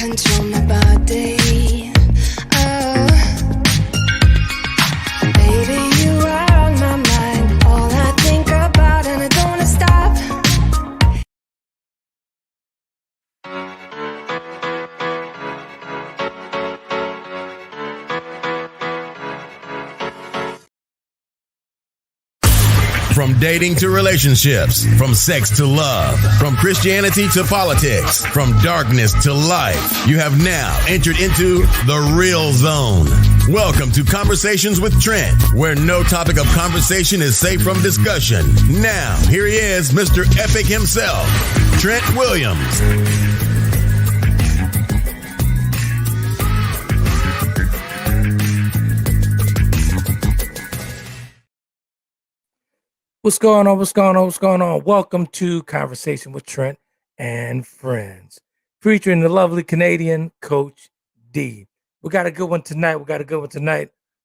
control my body. Oh, baby, you are on my mind. All I think about, and I don't wanna stop. From dating to relationships, from sex to love, from Christianity to politics, from darkness to light, you have now entered into the real zone. Welcome to Conversations with Trent, where no topic of conversation is safe from discussion. Now, here he is, Mr. Epic himself, Trent Williams. What's going on? What's going on? What's going on? Welcome to Conversation with Trent and Friends, featuring the lovely Canadian Coach Dee. We got a good one tonight.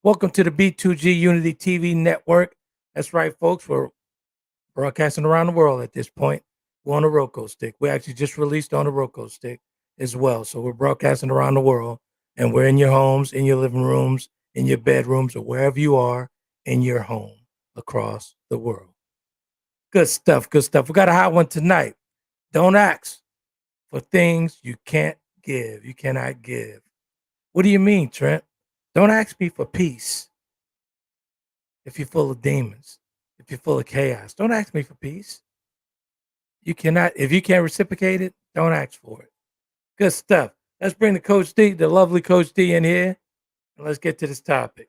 Welcome to the B2G Unity TV network. That's right, folks. We're broadcasting around the world at this point. We're on a Roku stick. We actually just released on a Roku stick as well. So we're broadcasting around the world, and we're in your homes, in your living rooms, in your bedrooms, or wherever you are in your home across the world. Good stuff, good stuff. We got a hot one tonight. Don't ask for things you can't give. You cannot give. What do you mean, Trent? Don't ask me for peace if you're full of demons, if you're full of chaos. Don't ask me for peace. You cannot, if you can't reciprocate it, don't ask for it. Good stuff. Let's bring the Coach D, the lovely Coach D in here, and let's get to this topic.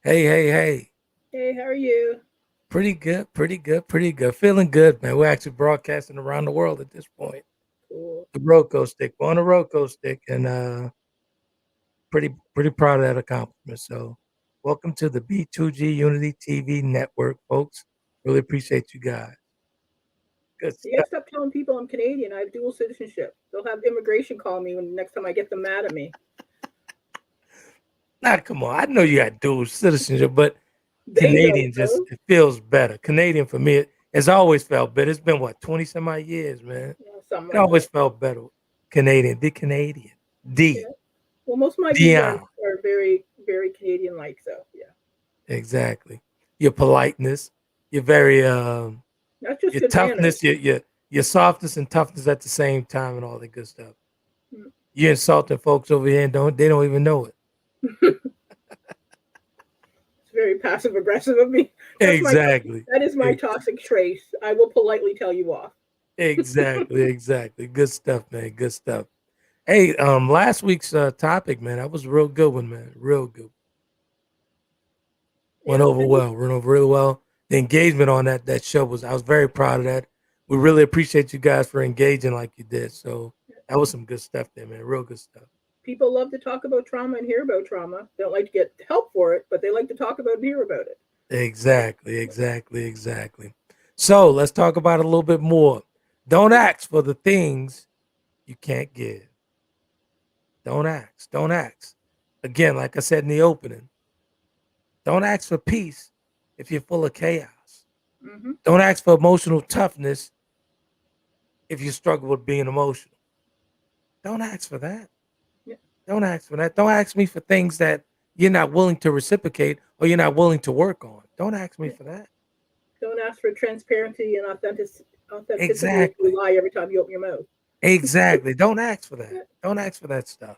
Hey. Hey, how are you? Pretty good. Feeling good, man. We're actually broadcasting around the world at this point. Cool. The Roku stick. We're on a Roku stick, and pretty proud of that accomplishment. So welcome to the B2G Unity TV network, folks. Really appreciate you guys. Good You gotta stuff. stop telling people I'm Canadian. I have dual citizenship. They'll have immigration call me when next time I get them mad at me. Nah, come on. I know you got dual citizenship, but They Canadian don't, though. it feels better. Canadian for me, it's always felt better. It's been what, 20 some odd years, man. Yeah, something It like always that. felt better. Canadian. D. Yeah. Well, most of my Dion. DMs are very, very Canadian-like, so yeah. Exactly. Your politeness, your very Not just your good toughness, manners. your softness and toughness at the same time, and all that good stuff. Mm. You're insulting folks over here, and they don't even know it. It's very passive-aggressive of me. Exactly. That is my toxic trait. I will politely tell you off. Exactly. Good stuff, man. Good stuff. Hey, last week's topic, man, that was a real good one, man. Real good. Went Yeah, over really well. The engagement on that show I was very proud of that. We really appreciate you guys for engaging like you did. So that was some good stuff there, man. Real good stuff. people love to talk about trauma and hear about trauma. They don't like to get help for it, but they like to talk about and hear about it. Exactly. So let's talk about it a little bit more. Don't ask for the things you can't give. Don't ask. Again, like I said in the opening, don't ask for peace if you're full of chaos. Mm-hmm. Don't ask for emotional toughness if you struggle with being emotional. Don't ask for that. Yeah. Don't ask for that. Don't ask me for things that you're not willing to reciprocate or you're not willing to work on. Don't ask me for that. Don't ask for transparency and authenticity. Exactly. You lie every time you open your mouth. Exactly. Don't ask for that. Don't ask for that stuff.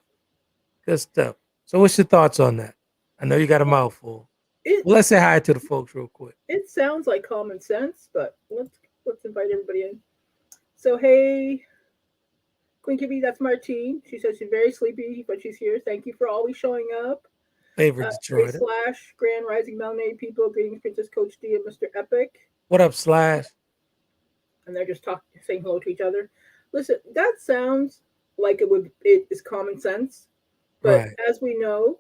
Good stuff. So what's your thoughts on that? I know you got a mouthful. Well, let's say hi to the folks real quick. It sounds like common sense, but let's invite everybody in. So hey, Queen Kibby, that's Martine. She says she's very sleepy, but she's here. Thank you for always showing up. Favorite Detroiter. Slash Grand Rising Melanated people. Greetings, Princess Coach D and Mr. Epic. What up, Slash? And they're just saying hello to each other. Listen, that sounds like it is common sense, but right. As we know,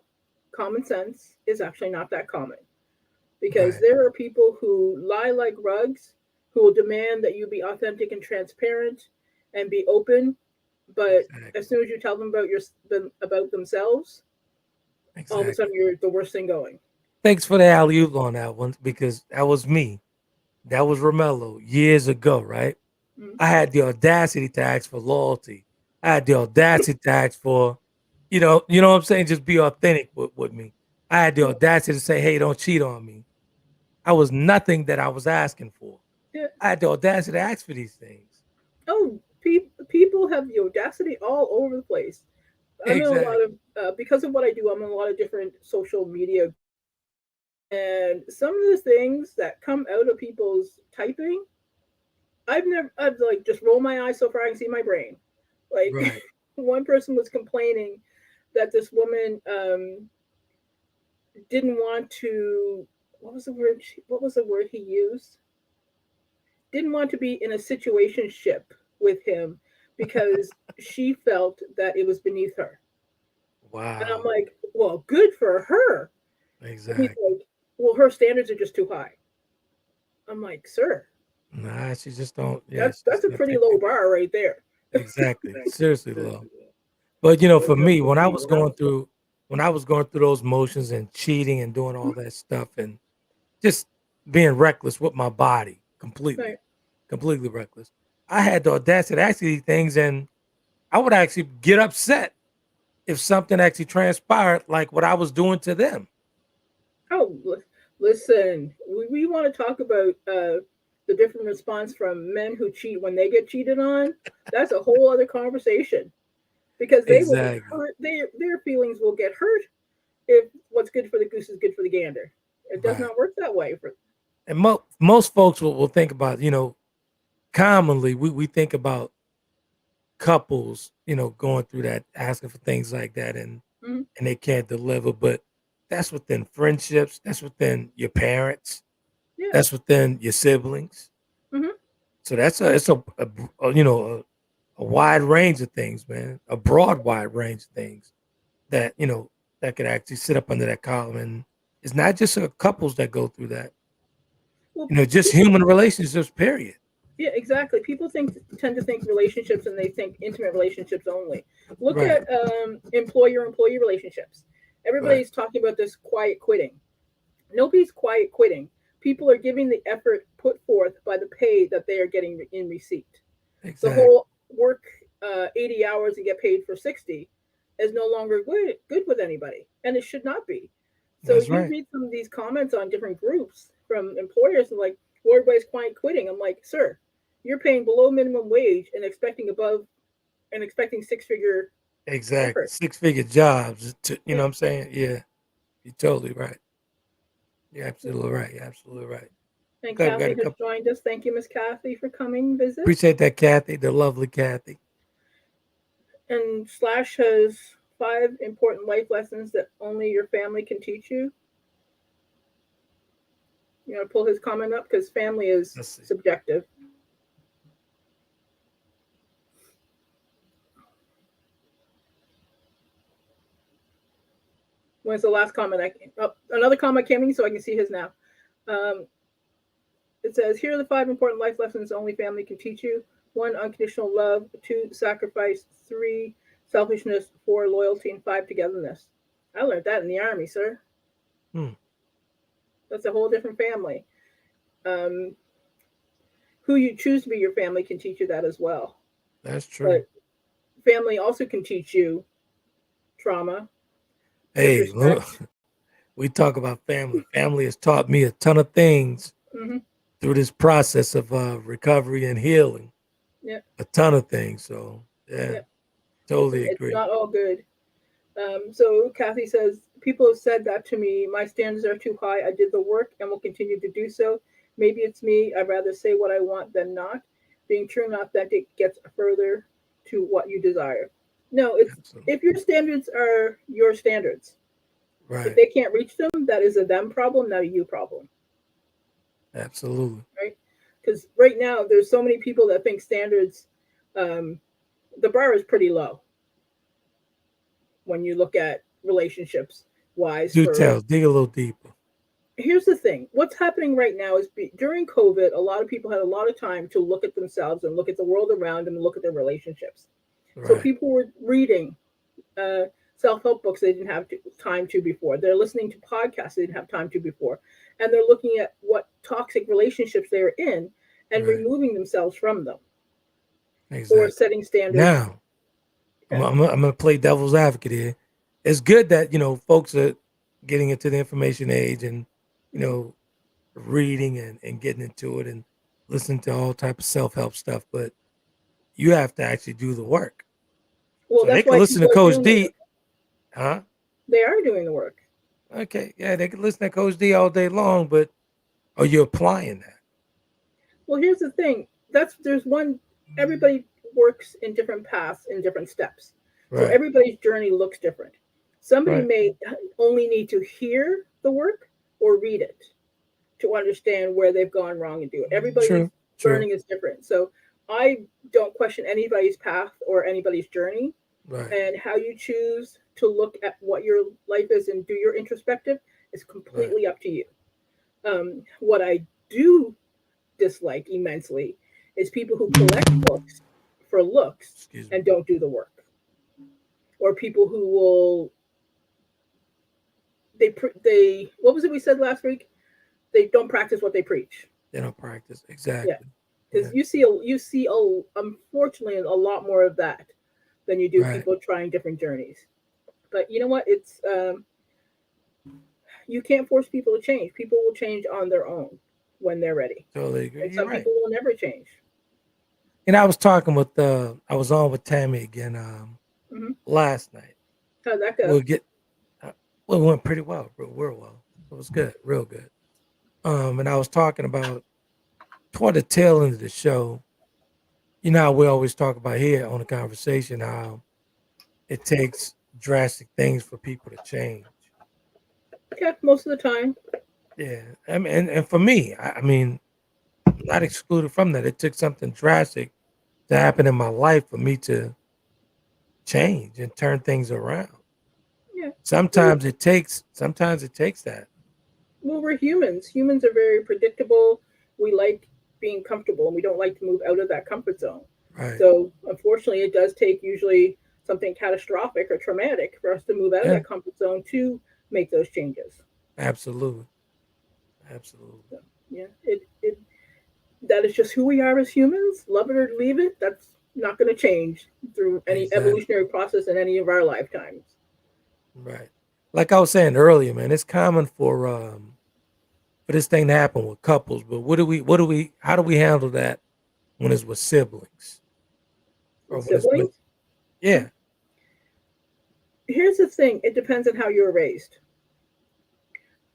common sense is actually not that common, because there are people who lie like rugs, who will demand that you be authentic and transparent and be open, but as soon as you tell them about themselves, all of a sudden you're the worst thing going. Thanks for the alley-oop on that one, because that was me. That was Romello years ago, right? Mhm. I had the audacity to ask for loyalty. I had the audacity to ask for, you know what I'm saying? Just be authentic with me. I had the Yeah. audacity to say, hey, don't cheat on me. I was nothing that I was asking for. Yeah. I had the audacity to ask for these things. Oh, people have the audacity all over the place. I'm in a lot Exactly. of because of what I do. I'm in a lot of different social media, and some of the things that come out of people's typing, I've like just roll my eyes so far I can see my brain. Like Right. one person was complaining that this woman didn't want to. What was the word? What was the word he used? Didn't want to be in a situationship with him because she felt that it was beneath her. And I'm Wow. like, well, good for her. And he's Exactly. like, well, her standards are just too high. I'm like, sir, Nah, she just don't. Yeah, that's she that's just a can't pretty pick low it. bar right there. Exactly. Seriously low. But for me, when I was going through those motions and cheating and doing all that stuff and just being reckless with my body, Right. completely reckless. I had the audacity to ask these things, and I would actually get upset if something actually transpired like what I was doing to them. Oh, listen, we want to talk about the different response from men who cheat when they get cheated on. That's a whole other conversation because they will be Exactly. hurt. Their feelings will get hurt if what's good for the goose is good for the gander. It does Right. not work that way. For And most folks will think about, commonly we think about couples, going through that, asking for things like that, Mhm. and they can't deliver. But that's within friendships. That's within your parents. Yeah. That's within your siblings. Hmm. So that's a wide range of things, man. A broad, wide range of things that that could actually sit up under that column. And it's not just couples that go through that. Well, Just people, human relationships. Period. yeah, exactly. People tend to think relationships, and they think intimate relationships only. Look Right. at employer-employee relationships. Right. Everybody's talking about this quiet quitting. Nobody's quiet quitting. People are giving the effort put forth by the pay that they are getting in receipt. The Exactly. whole work 80 hours and get paid for 60 is no longer good with anybody, and it should not be. So That's you right. read some of these comments on different groups from employers and like, well, everybody's quiet quitting. I'm like, sir, you're paying below minimum wage and expecting six-figure Exactly. effort. 6-figure jobs. You know Yeah. what I'm saying? Yeah. You're totally right. You're absolutely right. You're absolutely right. And Glad we got Kathy a has couple. joined us. Thank you, Miss Kathy, for coming visit. Appreciate that, Kathy, the lovely Kathy. And Slash has 5 important life lessons that only your family can teach you. You know, pull his comment up because family is Let's see. subjective. When's the last comment? Another comment came in, so I can see his now. Um, it says, "Here are the 5 important life lessons only family can teach you: 1, unconditional love; 2, sacrifice; 3, selfishness; 4, loyalty; and 5, togetherness." I learned that in the army, sir. Hmm, That's a whole different family. Um, who you choose to be your family can teach you that as well. that's true. But family also can teach you trauma, Hey, disrespect. look, we talk about family. Family has taught me a ton of things Hmm. through this process of recovery and healing. Yeah, A ton of things. So, yeah, yeah. totally It's agree. not all good. So Kathy says, people have said that to me. My standards are too high. I did the work and will continue to do so. Maybe it's me. I'd rather say what I want than not. Being true and authentic gets further to what you desire. No, it's Absolutely. if your standards are your standards. If Right. they can't reach them, that is a them problem, not a you problem, Absolutely. right? Because right now there's so many people that think standards, um, the bar is pretty low when you look at relationships wise Do for tell. Dig a little deeper. here's the thing what's happening right now is during COVID a lot of people had a lot of time to look at themselves and look at the world around them and look at their relationships, so Right. people were reading uh, self-help books they didn't have time to before, they're listening to podcasts they didn't have time to before, and they're looking at what toxic relationships they're in and Right. removing themselves from them. Exactly. setting standards. Now, I'm going to play devil's advocate here. It's good that, folks are getting into the information age and, reading and getting into it and listening to all type of self-help stuff, but you have to actually do the work. Well, So they that's can why listen to people are Coach doing the D, work. huh? They are doing the work. Okay, yeah, they can listen to Coach D all day long, but are you applying that? Well, here's the thing. Everybody works in different paths in different steps. So Right, everybody's journey looks different. Somebody right. may only need to hear the work or read it to understand where they've gone wrong and do it. Everybody's True, true. learning is different. So I don't question anybody's path or anybody's journey, Right, and how you choose to look at what your life is and do your introspective is right. completely up to you. What I do dislike immensely is people who collect books for looks Excuse me. and don't do the work, or people who will they what was it we said last week? They don't practice what they preach. They don't practice. Yeah, Exactly. Yeah, because you see unfortunately a lot more of that than you do right. people trying different journeys. But you know what? It's you can't force people to change. People will change on their own when they're ready, Totally agree. and You're some right. people will never change. And I was talking with I was on with Tammy again Hmm. last night. How'd that go? We'll get well, it went pretty well, real well. It was good, real good. And I was talking about toward the tail end of the show. You know how we always talk about here on the conversation how it takes drastic things for people to change. Yeah, most of the time. Yeah, I mean, and for me, I mean, not excluded from that. It took something drastic to happen in my life for me to change and turn things around. Yeah. Sometimes it takes that. Well, we're humans. Humans are very predictable. We like being comfortable, and we don't like to move out of that comfort zone. Right. So, unfortunately, it does take usually something catastrophic or traumatic for us to move out of Yeah, that comfort zone to make those changes. absolutely. Absolutely. So, yeah, it that is just who we are as humans. Love it or leave it. That's not going to change through any Exactly. evolutionary process in any of our lifetimes. Right. Like I was saying earlier, man, it's common for this thing to happen with couples, but how do we handle that when it's with siblings? Or With when it's with siblings, yeah, here's the thing: it depends on how you were raised.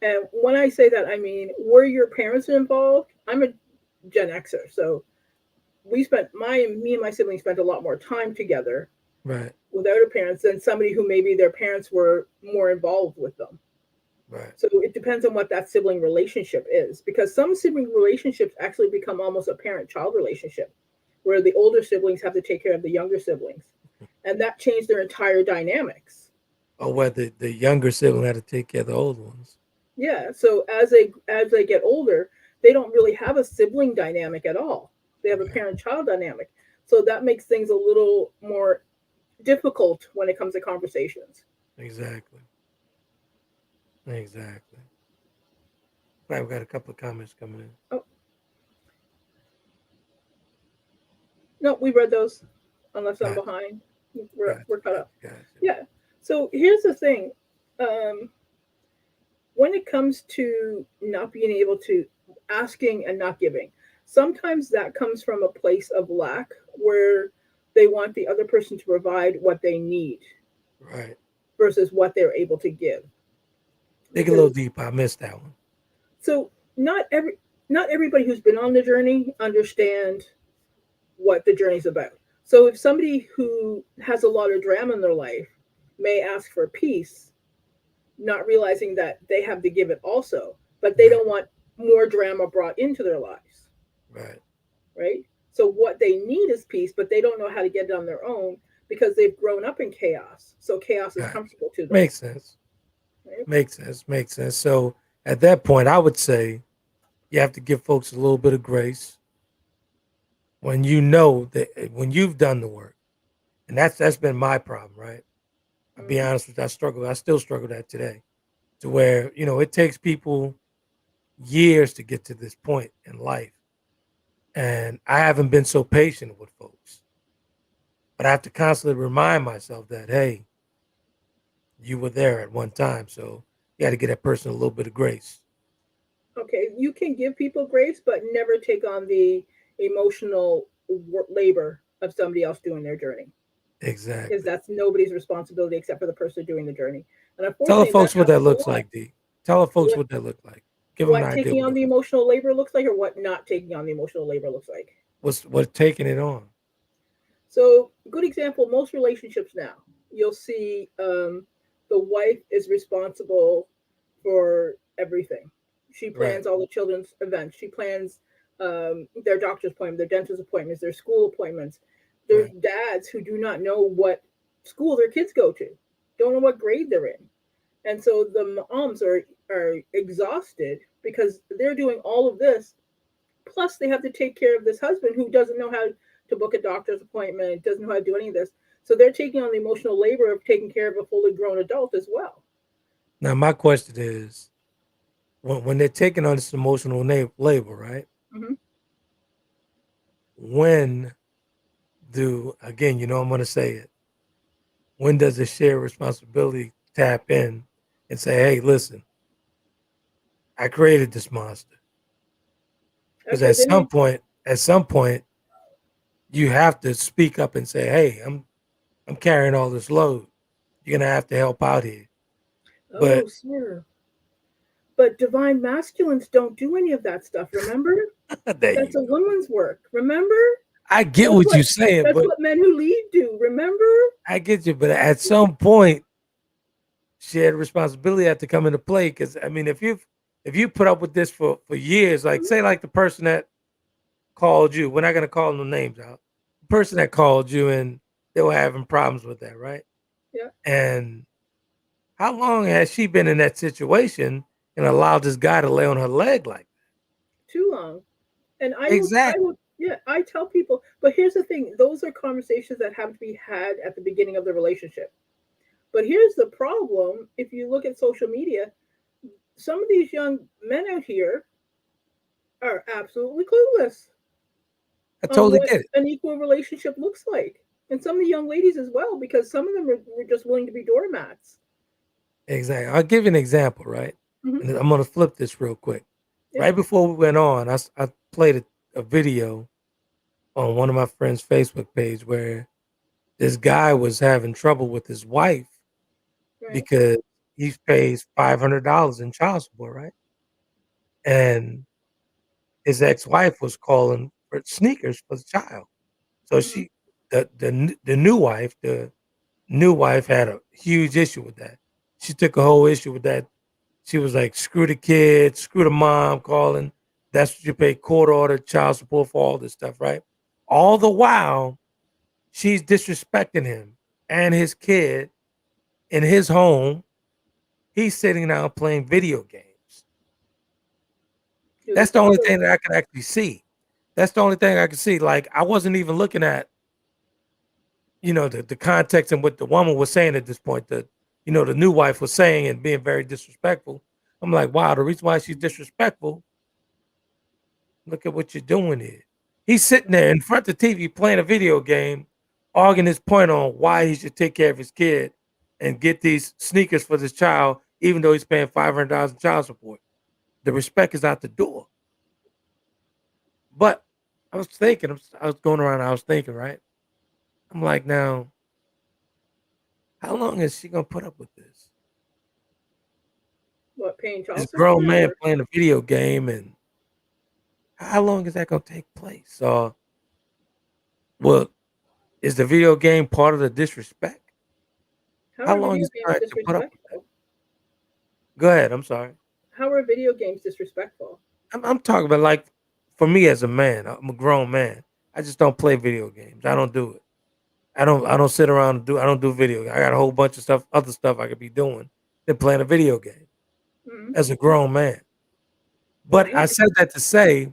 And when I say that, I mean, were your parents involved? I'm a Gen Xer, so me and my siblings spent a lot more time together right, without our parents than somebody who maybe their parents were more involved with them. right. So it depends on what that sibling relationship is, because some sibling relationships actually become almost a parent-child relationship, where the older siblings have to take care of the younger siblings, and that changed their entire dynamics. Or whether the younger sibling had to take care of the old ones. Yeah, so as they get older, they don't really have a sibling dynamic at all. They have a Right. parent-child dynamic. So that makes things a little more difficult when it comes to conversations. Exactly. Exactly. Right, we got a couple of comments coming in. Oh, no, we read those. Unless I'm Gotcha, behind, gotcha, we're caught up. gotcha. Yeah. So here's the thing. Um, when it comes to not being able to asking and not giving, sometimes that comes from a place of lack where they want the other person to provide what they need Right. versus what they're able to give. Dig a little Because deeper. I missed that one. so not everybody who's been on the journey understand what the journey's about. So if somebody who has a lot of drama in their life may ask for peace, not realizing that they have to give it also, but they Right, don't want more drama brought into their lives, right. right? So what they need is peace, but they don't know how to get it on their own because they've grown up in chaos. So chaos is Gotcha. comfortable to them, Makes sense. right? Makes sense. Makes sense. So at that point, I would say you have to give folks a little bit of grace when you know that when you've done the work. And that's been my problem, right? I'll be Mm-hmm. honest with you, I still struggle with that today. To where, it takes people years to get to this point in life. And I haven't been so patient with folks. but I have to constantly remind myself that, hey, you were there at one time, so you got to give that person a little bit of grace. Okay, you can give people grace, but never take on the emotional labor of somebody else doing their journey, because Exactly. that's nobody's responsibility except for the person doing the journey. And Tell the unfortunately, that folks what that happens a looks lot. like, D. Tell the folks What what that looked like. Give them an what idea taking what on it the looks. emotional labor looks like, or what not taking on the emotional labor looks like. What's taking it on? So, good example, most relationships now, you'll see the wife is responsible for everything. She Right. plans all the children's events. She plans their doctor's appointments, their dentist appointments, their school appointments. There's Right. dads who do not know what school their kids go to, don't know what grade they're in. And so the moms are exhausted because they're doing all of this. Plus, they have to take care of this husband who doesn't know how to book a doctor's appointment, doesn't know how to do any of this. So they're taking on the emotional labor of taking care of a fully grown adult as well. Now, my question is, when they're taking on this emotional labor, right? Hmm. When do again? I'm going to say it. When does the shared responsibility tap in and say, "Hey, listen, I created this monster"? Because Okay, then at some point, you have to speak up and say, "Hey, I'm carrying all this load. You're gonna have to help out here." oh, But sir. But divine masculines don't do any of that stuff, remember? there That's you a go. woman's work, remember? I get That's what what you're saying, that's but what men who lead do, remember? I get you. But at some point, shared responsibility have to come into play. Because I mean, if you put up with this for years, like Mhm. say like the person that called you, we're not gonna call no names out. The person that called you and they were having problems with that, right? Yeah, And how long has she been in that situation and allowed this guy to lay on her leg like too long. And that? Exactly. yeah, I tell people, but here's the thing, those are conversations that have to be had at the beginning of the relationship. But here's the problem, if you look at social media, some of these young men out here are absolutely clueless I on totally what get it. an equal relationship looks like. And some of the young ladies as well, because some of them were just willing to be doormats. Exactly. I'll give you an example, right? Hmm. And I'm gonna flip this real quick. Yeah, Right before we went on, I played a video on one of my friends' Facebook page where this guy was having trouble with his wife right. because he pays $500 in child support, right? And his ex-wife was calling for sneakers for the child. So Hmm. the new wife had a huge issue with that. She took a whole issue with that. She was like, "Screw the kids, screw the mom calling. That's what you pay court order child support for, all this stuff, right?" All the while, she's disrespecting him and his kid in his home. He's sitting down playing video games. That's the only So, thing that I can actually see. That's the only thing I can see. Like I wasn't even looking at, the context and what the woman was saying at this point. That the new wife was saying and being very disrespectful. I'm like, wow, the reason why she's disrespectful. Look at what you're doing here. He's sitting there in front of the TV playing a video game, arguing his point on why he should take care of his kid and get these sneakers for this child, even though he's paying $500 in child support. The respect is out the door. But I was thinking, I was going around, I was thinking, right? I'm like, now, how long is she gonna put up with this? what, paying This child grown support man or playing a video game, and how long is that gonna take place? So, well, is the video game part of the disrespect? how How are long video is he games gonna have to put up with that? disrespectful? Go ahead. I'm sorry. How are video games disrespectful? I'm talking about like for me as a man. I'm a grown man. I just don't play video games. I don't do it. I don't sit around and do. I don't do video. I got a whole bunch of stuff, other stuff I could be doing than playing a video game Hmm. as a grown man. Well, But I said that to say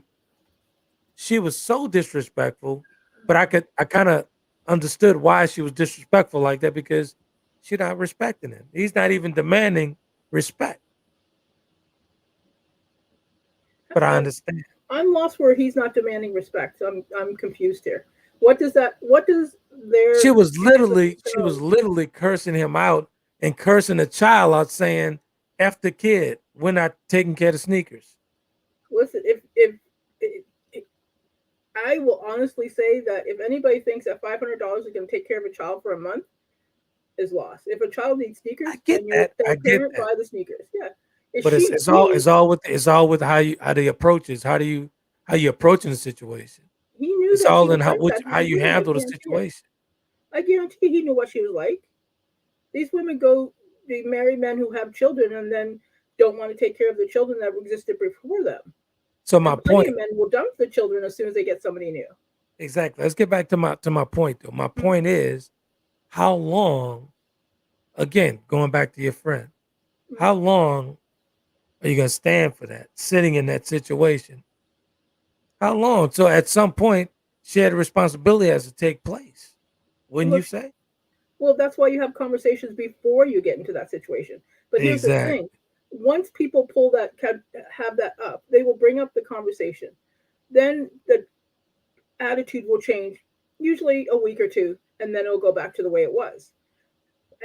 she was so disrespectful. But I kind of understood why she was disrespectful like that because she's not respecting him. He's not even demanding respect. But I I, understand. I'm lost where he's not demanding respect. So I'm confused here. What does She was So, literally cursing him out and cursing the child out, saying, "F the kid. We're not taking care of sneakers." listen, if I will honestly say that if anybody thinks that $500 is going to take care of a child for a month, is lost. If a child needs sneakers I get and you're that. a I get parent, that. buy the sneakers. Yeah. If But she he it's all with how the approach is. How you approaching the situation. he knew It's that she all in was like that, how he you did. handle the situation. I guarantee he knew what she was like. These women they marry men who have children and then don't want to take care of the children that existed before them. So my And plenty point, of men will dump the children as soon as they get somebody new. exactly. Let's get back to my point though. My Mhm. point is, how long? Again, going back to your friend, how long are you gonna stand for that? Sitting in that situation, how long? So at some point, shared responsibility has to take place. Wouldn't you Look, say? well, that's why you have conversations before you get into that situation. But here's the Exactly. thing: once people have that up, they will bring up the conversation. Then the attitude will change, usually a week or two, and then it'll go back to the way it was.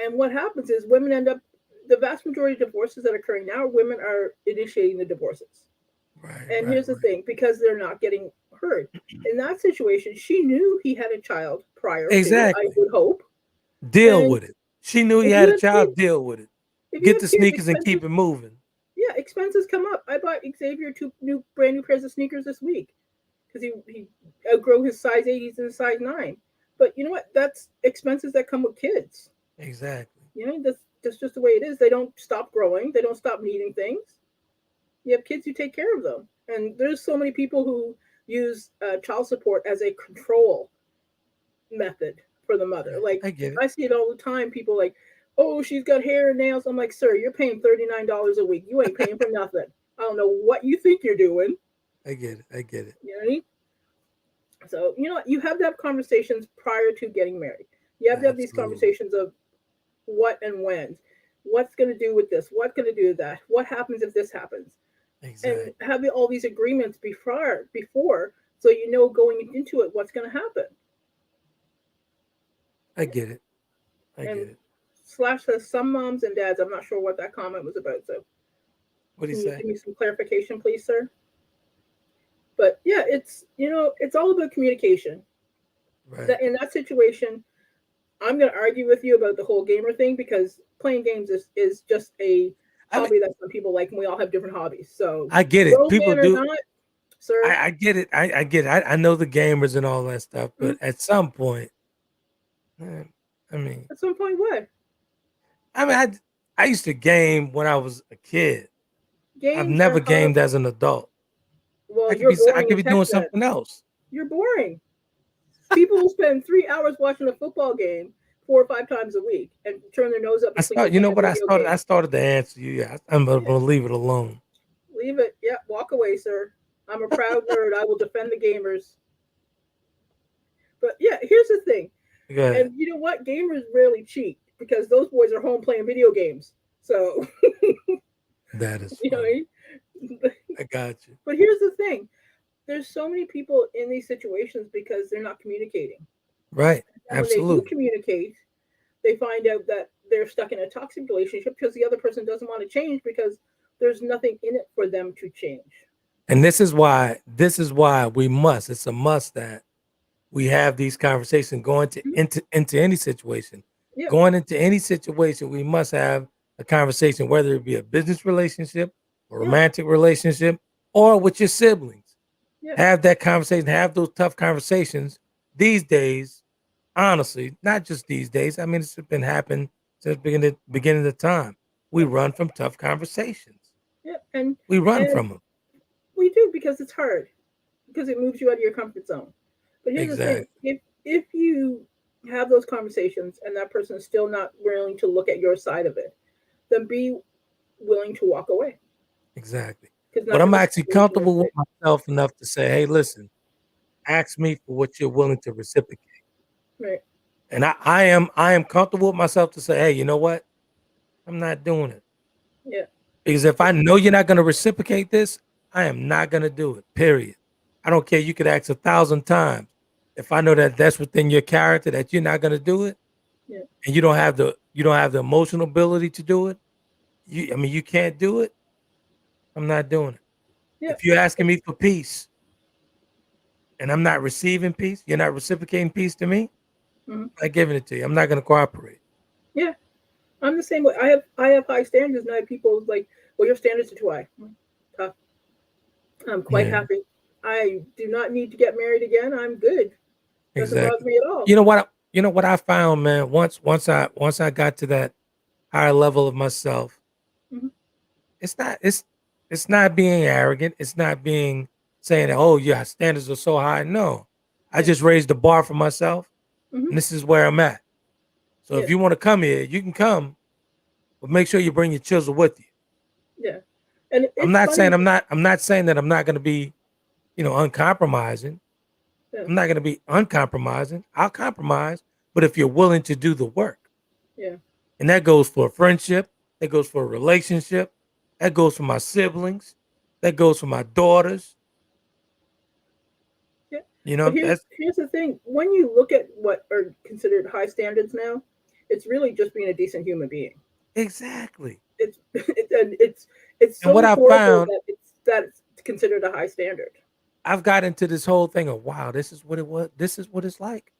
And what happens is women end up the vast majority of divorces that are occurring now, women are initiating the divorces. Right. And Right. here's the thing, because they're not getting heard. In that situation, she knew he had a child prior to, I Exactly. would hope. Deal And with it. She knew he if had you a have child. kids, Deal with it. if you Get have the kids, sneakers and expenses, keep it moving. yeah, expenses come up. I bought Xavier brand new pairs of sneakers this week because he outgrew his size 8. He's in size 9. But you know what? That's expenses that come with kids. Exactly. You know, that's just the way it is. They don't stop growing. They don't stop needing things. You have kids, you take care of them. And there's so many people who use child support as a control method for the mother. Like I get it. I see it all the time. People like, oh, she's got hair and nails. I'm like, sir, you're paying $39 a week. You ain't paying for nothing. I don't know what you think you're doing. I get it. I get it. You know what I mean? So you know what? You have to have conversations prior to getting married. You have to have these Absolutely. conversations of what and when. What's going to do with this? What's going to do with that? What happens if this happens? And Exactly. have all these agreements before so you know going into it what's going to happen. I get it. I get And it. Slash says some moms and dads. I'm not sure what that comment was about. So What do you can you say? give me some clarification, please, sir? But yeah, it's all about communication. Right. That in that situation, I'm going to argue with you about the whole gamer thing because playing games is just a I mean, hobby that some people like, and we all have different hobbies. So I get it. grown People man or do. not, sir. I get it. I get it. I know the gamers and all that stuff, mm, but at some point, eh, I mean, At some point, what I mean, I used to game when I was a kid. I've games never are gamed hobbies? as an adult. Well, you're I boring could as be heck. doing Then something else. you're boring. People will spend 3 hours watching a football game 4 or 5 times a week and turn their nose up I and think they're start. You know playing a what? video I game. started to answer you. Yeah, I'm Yeah, gonna leave it alone. leave it. Yeah, walk away, sir. I'm a proud nerd. I will defend the gamers. But yeah, here's the thing. Go ahead. And you know what? Gamers rarely cheat because those boys are home playing video games. So, That is you know what funny. I mean? I got you. But here's the thing. There's so many people in these situations because they're not communicating. Right. And when they do Absolutely. communicate, they find out that they're stuck in a toxic relationship because the other person doesn't want to change because there's nothing in it for them to change. And this is why we must. It's a must that we have these conversations going to Mhm. into any situation. Yeah, Going into any situation, we must have a conversation, whether it be a business relationship, a yeah, romantic relationship, or with your siblings. yeah, Have that conversation, have those tough conversations. These days, honestly, not just these days. I mean, it's been happening since beginning of time. We yeah, run from tough conversations. yeah. We run And from them. we do because it's hard because it moves you out of your comfort zone. But here's the thing: Exactly. if you have those conversations and that person is still not willing to look at your side of it, then be willing to walk away Exactly. because But not I'm every actually situation is comfortable with fit. myself enough to say, hey, listen, ask me for what you're willing to reciprocate. Right? And I am comfortable with myself to say, hey, you know what? I'm not doing it. Yeah. Because if I know you're not going to reciprocate this, I am not going to do it. Period. I don't care. You could ask 1,000 times. if I know that that's within your character that you're not going to do it, Yeah. and you don't have the emotional ability to do it, you can't do it. I'm not doing it. Yeah. If you're asking me for peace and I'm not receiving peace, you're not reciprocating peace to me, Mhm. I'm not giving it to you. I'm not going to cooperate. Yeah. I'm the same way. I have high standards, and I have people like, well, your standards are too high. Tough. I'm quite Yeah, happy. I do not need to get married again. I'm good. Doesn't bother exactly. me at all. You know what I found, man. Once I got to that higher level of myself, Hmm. it's not it's not being arrogant. It's not being saying that, oh yeah, standards are so high. No, I Yeah. just raised the bar for myself, Hmm. and this is where I'm at. So Yeah. if you want to come here, you can come, but make sure you bring your chisel with you. Yeah. And I'm it's not saying funny. that I'm not going to be, uncompromising. Yeah. I'm not going to be uncompromising. I'll compromise, but if you're willing to do the work, Yeah. and that goes for a friendship, that goes for a relationship, that goes for my siblings, that goes for my daughters. Yeah. You But know, that's here's the thing. When you look at what are considered high standards now, it's really just being a decent human being. exactly. It's And what so I horrible found, that it's considered a high standard. I've got into this whole thing of wow, this is what it was. This is what it's like.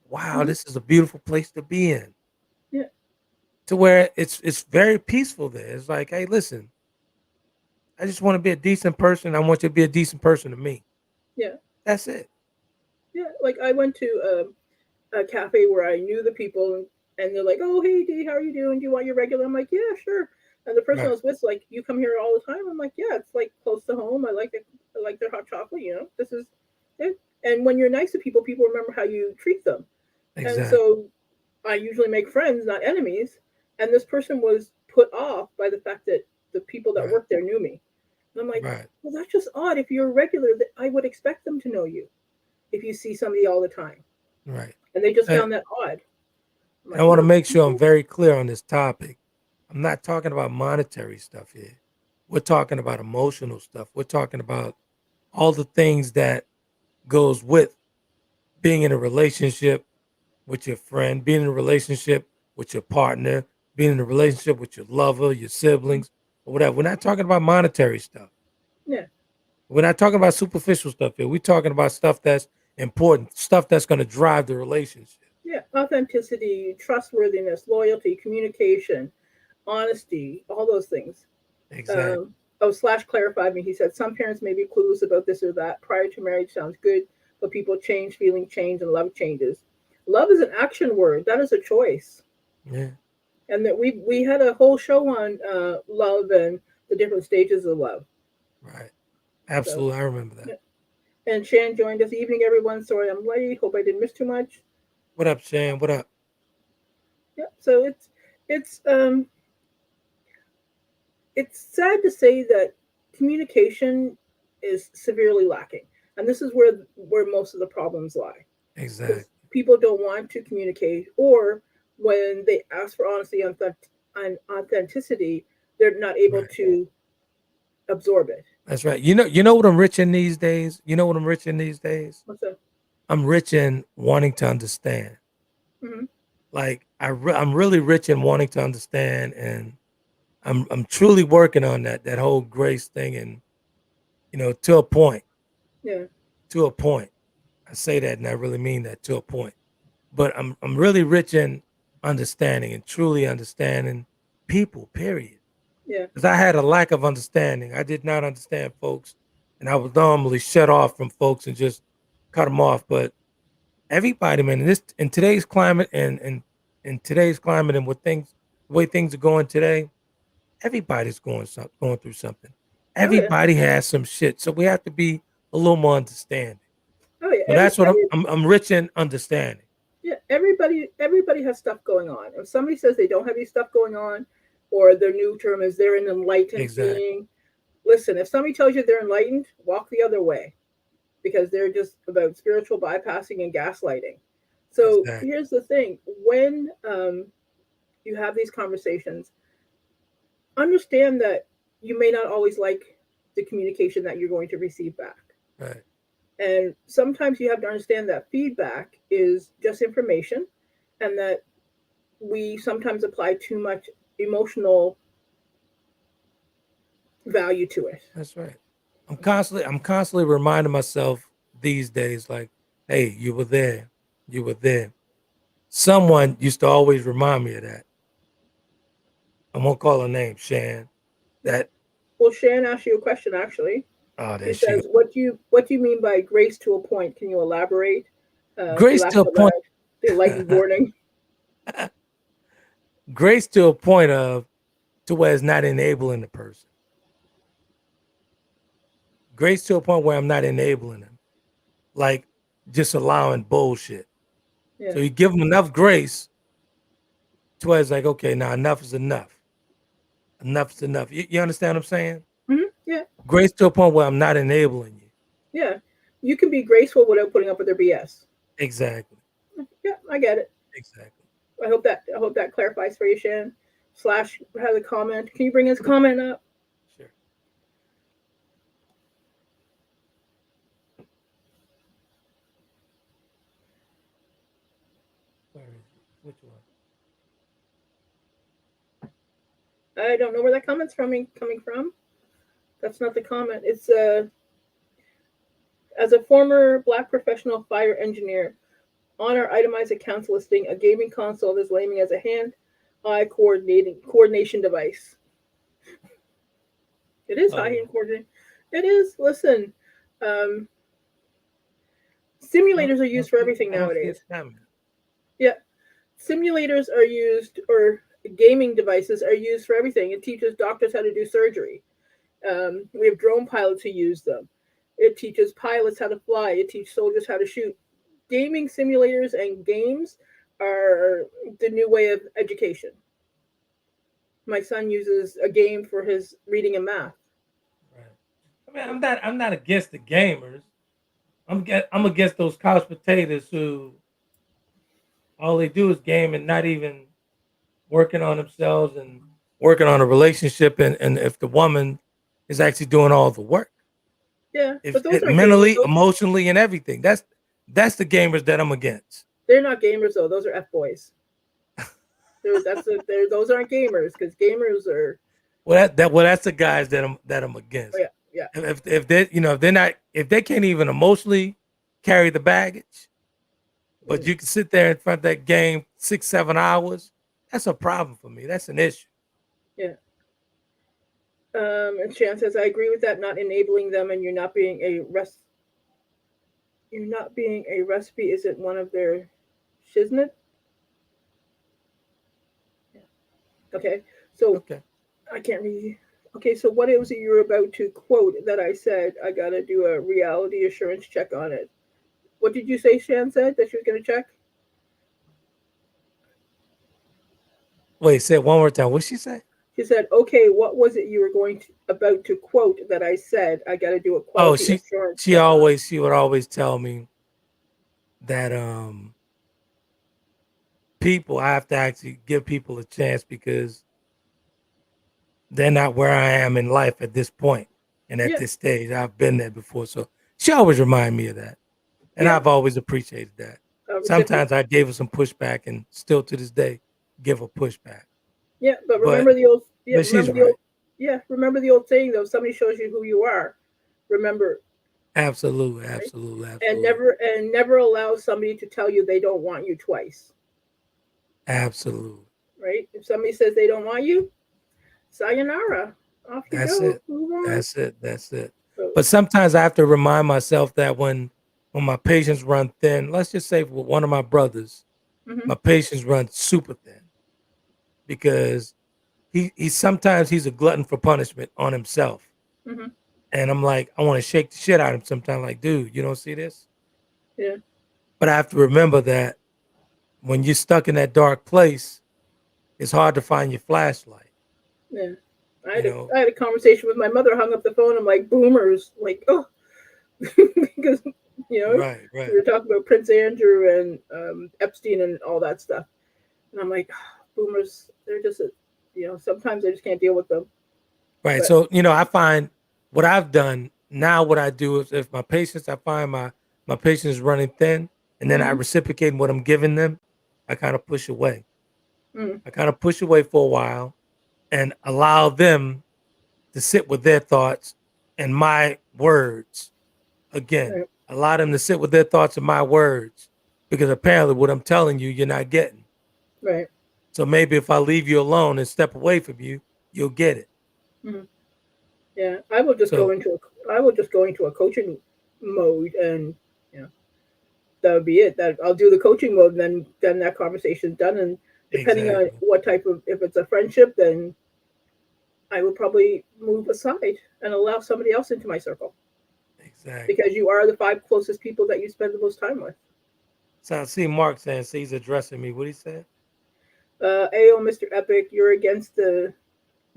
Wow, Hmm. this is a beautiful place to be in. Yeah. To where it's very peaceful there. It's like, hey, listen, I just want to be a decent person. I want you to be a decent person to me. Yeah. That's it. Yeah. Like I went to a cafe where I knew the people, and they're like, "Oh, hey, Dee, how are you doing? Do you want your regular?" I'm like, "Yeah, sure." And the person I Right. was with like, "You come here all the time?" I'm like, "Yeah, it's like close to home. I like it. I like their hot chocolate. This is it." And when you're nice to people, people remember how you treat them. And Exactly. so I usually make friends, not enemies. And this person was put off by the fact that the people that Right. worked there knew me. And I'm like, Right. well, that's just odd. If you're a regular, I would expect them to know you if you see somebody all the time. Right. And they just And found that odd. I'm I like, want to no. make sure I'm very clear on this topic. I'm not talking about monetary stuff here. We're talking about emotional stuff. We're talking about all the things that goes with being in a relationship with your friend, being in a relationship with your partner, being in a relationship with your lover, your siblings, or whatever. We're not talking about monetary stuff. Yeah. We're not talking about superficial stuff here. We're talking about stuff that's important, stuff that's going to drive the relationship. Yeah. Authenticity, trustworthiness, loyalty, communication, honesty, all those things. Exactly. Slash clarified me. He said some parents may be clueless about this or that. Prior to marriage sounds good, but people change, feeling change, and love changes. Love is an action word. That is a choice. Yeah. And that we had a whole show on love and the different stages of love. Right. So, Absolutely. I remember that. yeah. And Shan joined us. Evening, everyone. Sorry I'm late. Hope I didn't miss too much. What up, Shan? What up? Yeah. So it's it's sad to say that communication is severely lacking, and this is where most of the problems lie, Exactly. because people don't want to communicate, or when they ask for honesty and authenticity, they're not able Right. to absorb it. That's right. You know what I'm rich in these days? You know what I'm rich in these days? What's that? I'm rich in wanting to understand. Hmm. Like I'm really rich in wanting to understand, and I'm truly working on that whole grace thing, and to a point, Yeah. to a point. I say that, and I really mean that, to a point. But I'm really rich in understanding and truly understanding people. Period. Yeah. Because I had a lack of understanding. I did not understand folks, and I would normally shut off from folks and just cut them off. But everybody, man, in today's climate, and in today's climate, and the way things are going today, everybody's going through something. Oh yeah. Everybody has some shit, so we have to be a little more understanding. Oh yeah. So that's what I'm rich in understanding. Yeah, everybody has stuff going on. If somebody says they don't have any stuff going on, or their new term is they're an enlightened Exactly. being, listen, if somebody tells you they're enlightened, walk the other way, because they're just about spiritual bypassing and gaslighting. So Exactly. here's the thing: when you have these conversations, understand that you may not always like the communication that you're going to receive back, Right. And sometimes you have to understand that feedback is just information, and that we sometimes apply too much emotional value to it. That's right. I'm constantly reminding myself these days, like, hey, you were there. You were there. Someone used to always remind me of that. I'm gonna call her name, Shan. That Well, Shan asked you a question actually. She there she says, what do you mean by grace to a point? Can you elaborate? She Grace laughed to a out point. loud. The enlightened warning. Grace to a point of to where it's not enabling the person. Grace to a point where I'm not enabling them, like just allowing bullshit. Yeah. So you give them enough grace to where it's like, okay, now enough is enough. Enough is enough. You understand what I'm saying? Yeah. Grace to a point where I'm not enabling you. Yeah. You can be graceful without putting up with their BS. Exactly. Yeah, I get it. Exactly. I hope that clarifies for you, Shan. Slash has a comment. Can you bring his comment up? Sure. Where is it? Which one? I don't know where that comment's coming from. That's not the comment. It's as a former Black professional fire engineer, on our itemized accounts listing, a gaming console is naming as a hand-eye coordination device. It is high-hand coordination. It is. Listen, um, simulators are used for everything nowadays. Yeah, simulators are used, or gaming devices are used for everything. It teaches doctors how to do surgery. We have drone pilots who use them. It teaches pilots how to fly. It teaches soldiers how to shoot. Gaming simulators and games are the new way of education. My son uses a game for his reading and math. Right. I mean, I'm not against the gamers. I'm against those couch potatoes who all they do is game and not even working on themselves and working on a relationship. And if the woman is actually doing all the work, Yeah, if but those it aren't gamers. mentally, emotionally, and everything, that's the gamers that I'm against. They're not gamers though. Those are f boys. Those aren't gamers, because gamers are. Well, that's the guys that I'm against. Oh, yeah, yeah. If they if they can't even emotionally carry the baggage, but you can sit there in front of that game 6-7 hours, that's a problem for me. That's an issue. Yeah. And Shan says, I agree with that. Not enabling them, and you're not being a recipe isn't one of their shiznit. Yeah. Okay. So Okay. I can't read. Okay, so what was it you were about to quote that I said I gotta do a reality assurance check on it? What did you say Shan said that she was gonna check? Wait, say it one more time. What'd she say? She said, "Okay, what was it you were about to quote that I said I gotta do a Oh, quality assurance she check on it?" she would always tell me that people I have to actually give people a chance because they're not where I am in life at this point and at Yeah, this stage. I've been there before. So she always remind me of that. And yeah. I've always appreciated that. Recipient. Sometimes I gave her some pushback and still to this day give her pushback. Yeah, but But remember the old. Yeah, but she's remember the old. right. Yeah, remember the old saying though. If somebody shows you who you are, remember. Absolutely, Right? absolutely, And absolutely. never allow somebody to tell you they don't want you twice. Absolutely. Right? If somebody says they don't want you, sayonara. Off you That's go. it. Move on. That's it. That's it. So, But sometimes I have to remind myself that when my patience run thin, let's just say with one of my brothers, mm-hmm, my patience runs super thin because he sometimes he's a glutton for punishment on himself. mm-hmm, And I'm like, I want to shake the shit out of him sometimes. Like, dude, you don't see this? yeah, But I have to remember that when you're stuck in that dark place, it's hard to find your flashlight. yeah. You know, I had a conversation with my mother. Hung up the phone. I'm like, boomers. Like, oh, because right, we right, were talking about Prince Andrew and Epstein and all that stuff, and I'm like, oh, boomers. They're just, sometimes I just can't deal with them. right. But So I find what I've done now what I do is if I find my patience is running thin, and then I Mhm. reciprocate what I'm giving them, I kind of push away. Mm. I kind of push away for a while and allow them to sit with their thoughts and my words. Again, Right. allow them to sit with their thoughts and my words because apparently what I'm telling you, you're not getting. Right. So maybe if I leave you alone and step away from you, you'll get it. Mhm. Yeah. So I will just go into a coaching mode, and you know that would be it. That I'll do the coaching mode, and then that conversation's done. And depending on exactly, what type of, if it's a friendship, then I will probably move aside and allow somebody else into my circle, exactly. because you are the five closest people that you spend the most time with. So I see Mark saying, so he's addressing me. What he said? Ayo, Mr. Epic, you're against the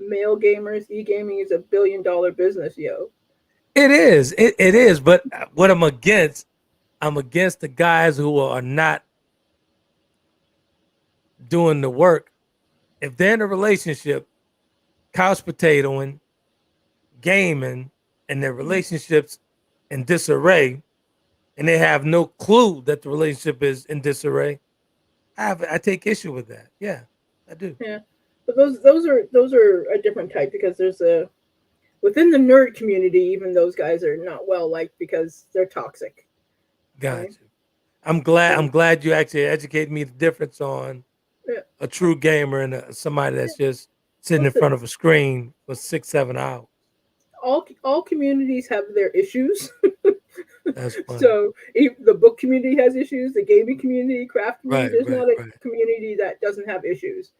male gamers. E-gaming is $1 billion business, yo. It is. It is. But what I'm against the guys who are not doing the work. If they're in a relationship, couch potatoing, gaming, and their Mhm. relationships in disarray, and they have no clue that the relationship is in disarray, I take issue with that. Yeah, I do. Yeah, but those are a different type, because there's a within the nerd community. Even those guys are not well liked because they're toxic, right? Gotcha. I'm So glad you actually educated me the difference on yeah, a true gamer and somebody yeah. that's just sitting in Listen, front of a screen for 6, 7 hours. all communities have their issues. That's funny. So if the book community has issues, the gaming community, craft community. Right, There's right, not a right. community that doesn't have issues.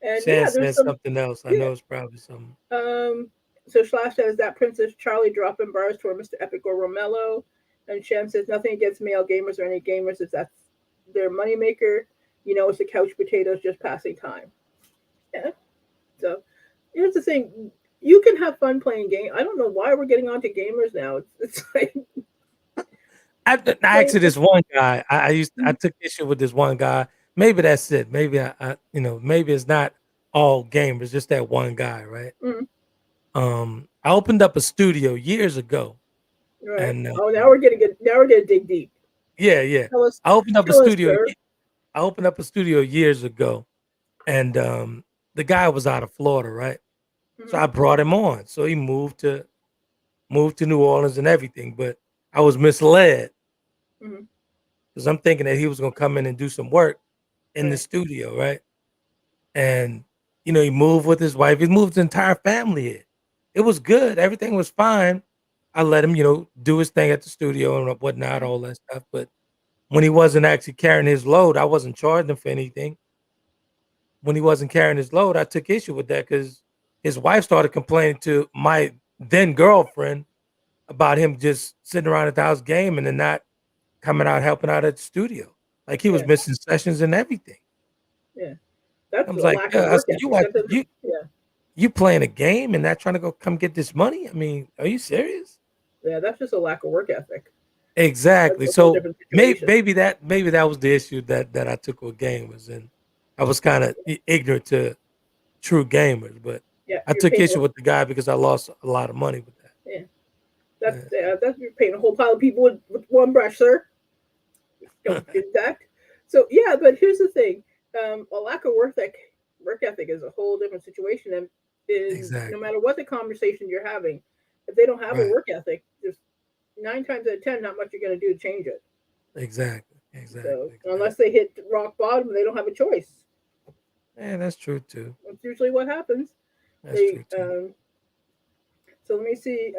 And Shan yeah, there's said some. something else. I Yeah. know it's probably something. Um. So Slash says that Princess Charlie dropping bars toward Mr. Epic or Romello, and Shem says nothing against male gamers or any gamers if that's their moneymaker. It's the couch potatoes just passing time. Yeah. So here's the thing: you can have fun playing game. I don't know why we're getting onto gamers now. It's like I playing. actually this one guy. I took issue with this one guy. Maybe that's it. Maybe maybe it's not all gamers, just that one guy, right? Mm, I opened up a studio years ago, right. and Oh, now we're gonna dig deep. yeah, yeah. Tell us, I opened up a tell us, studio. sir. I opened up a studio years ago, and the guy was out of Florida, right? So Mm-hmm. I brought him on. So he moved to New Orleans and everything, but I was misled Mm-hmm. because I'm thinking that he was gonna come in and do some work in the Right. studio, right? And he moved with his wife. He moved his entire family here. It was good. Everything was fine. I let him, do his thing at the studio and whatnot, Mm-hmm. all that stuff. But when he wasn't actually carrying his load, I wasn't charging him for anything. When he wasn't carrying his load, I took issue with that because his wife started complaining to my then girlfriend about him just sitting around at the house gaming and not coming out helping out at the studio. Like he was Yeah. missing sessions and everything. Yeah. I That's was a like, lack of yeah, I work said, you ethic. That actually, doesn't. Yeah. you playing a game and not trying to go come get this money? I mean, are you serious? Yeah. That's just a lack of work ethic. That's Exactly. a whole So different situation. maybe that was the issue that I took with gamers, and I was kind of ignorant to true gamers. But Yeah. I You're took paying. issue with the guy because I lost a lot of money with that. Yeah. Yeah. That's you're painting a whole pile of people with one brush, sir. Don't do that. So yeah, but here's the thing: a lack of work ethic is a whole different situation, and no Exactly. matter what the conversation you're having, if they don't have a Right. work ethic, there's 9 times out of 10 not much you're going to do to change it. Exactly. So Exactly. Exactly. unless they hit rock bottom, they don't have a choice. Yeah, that's true too. That's usually what happens. That's They true too. So let me see.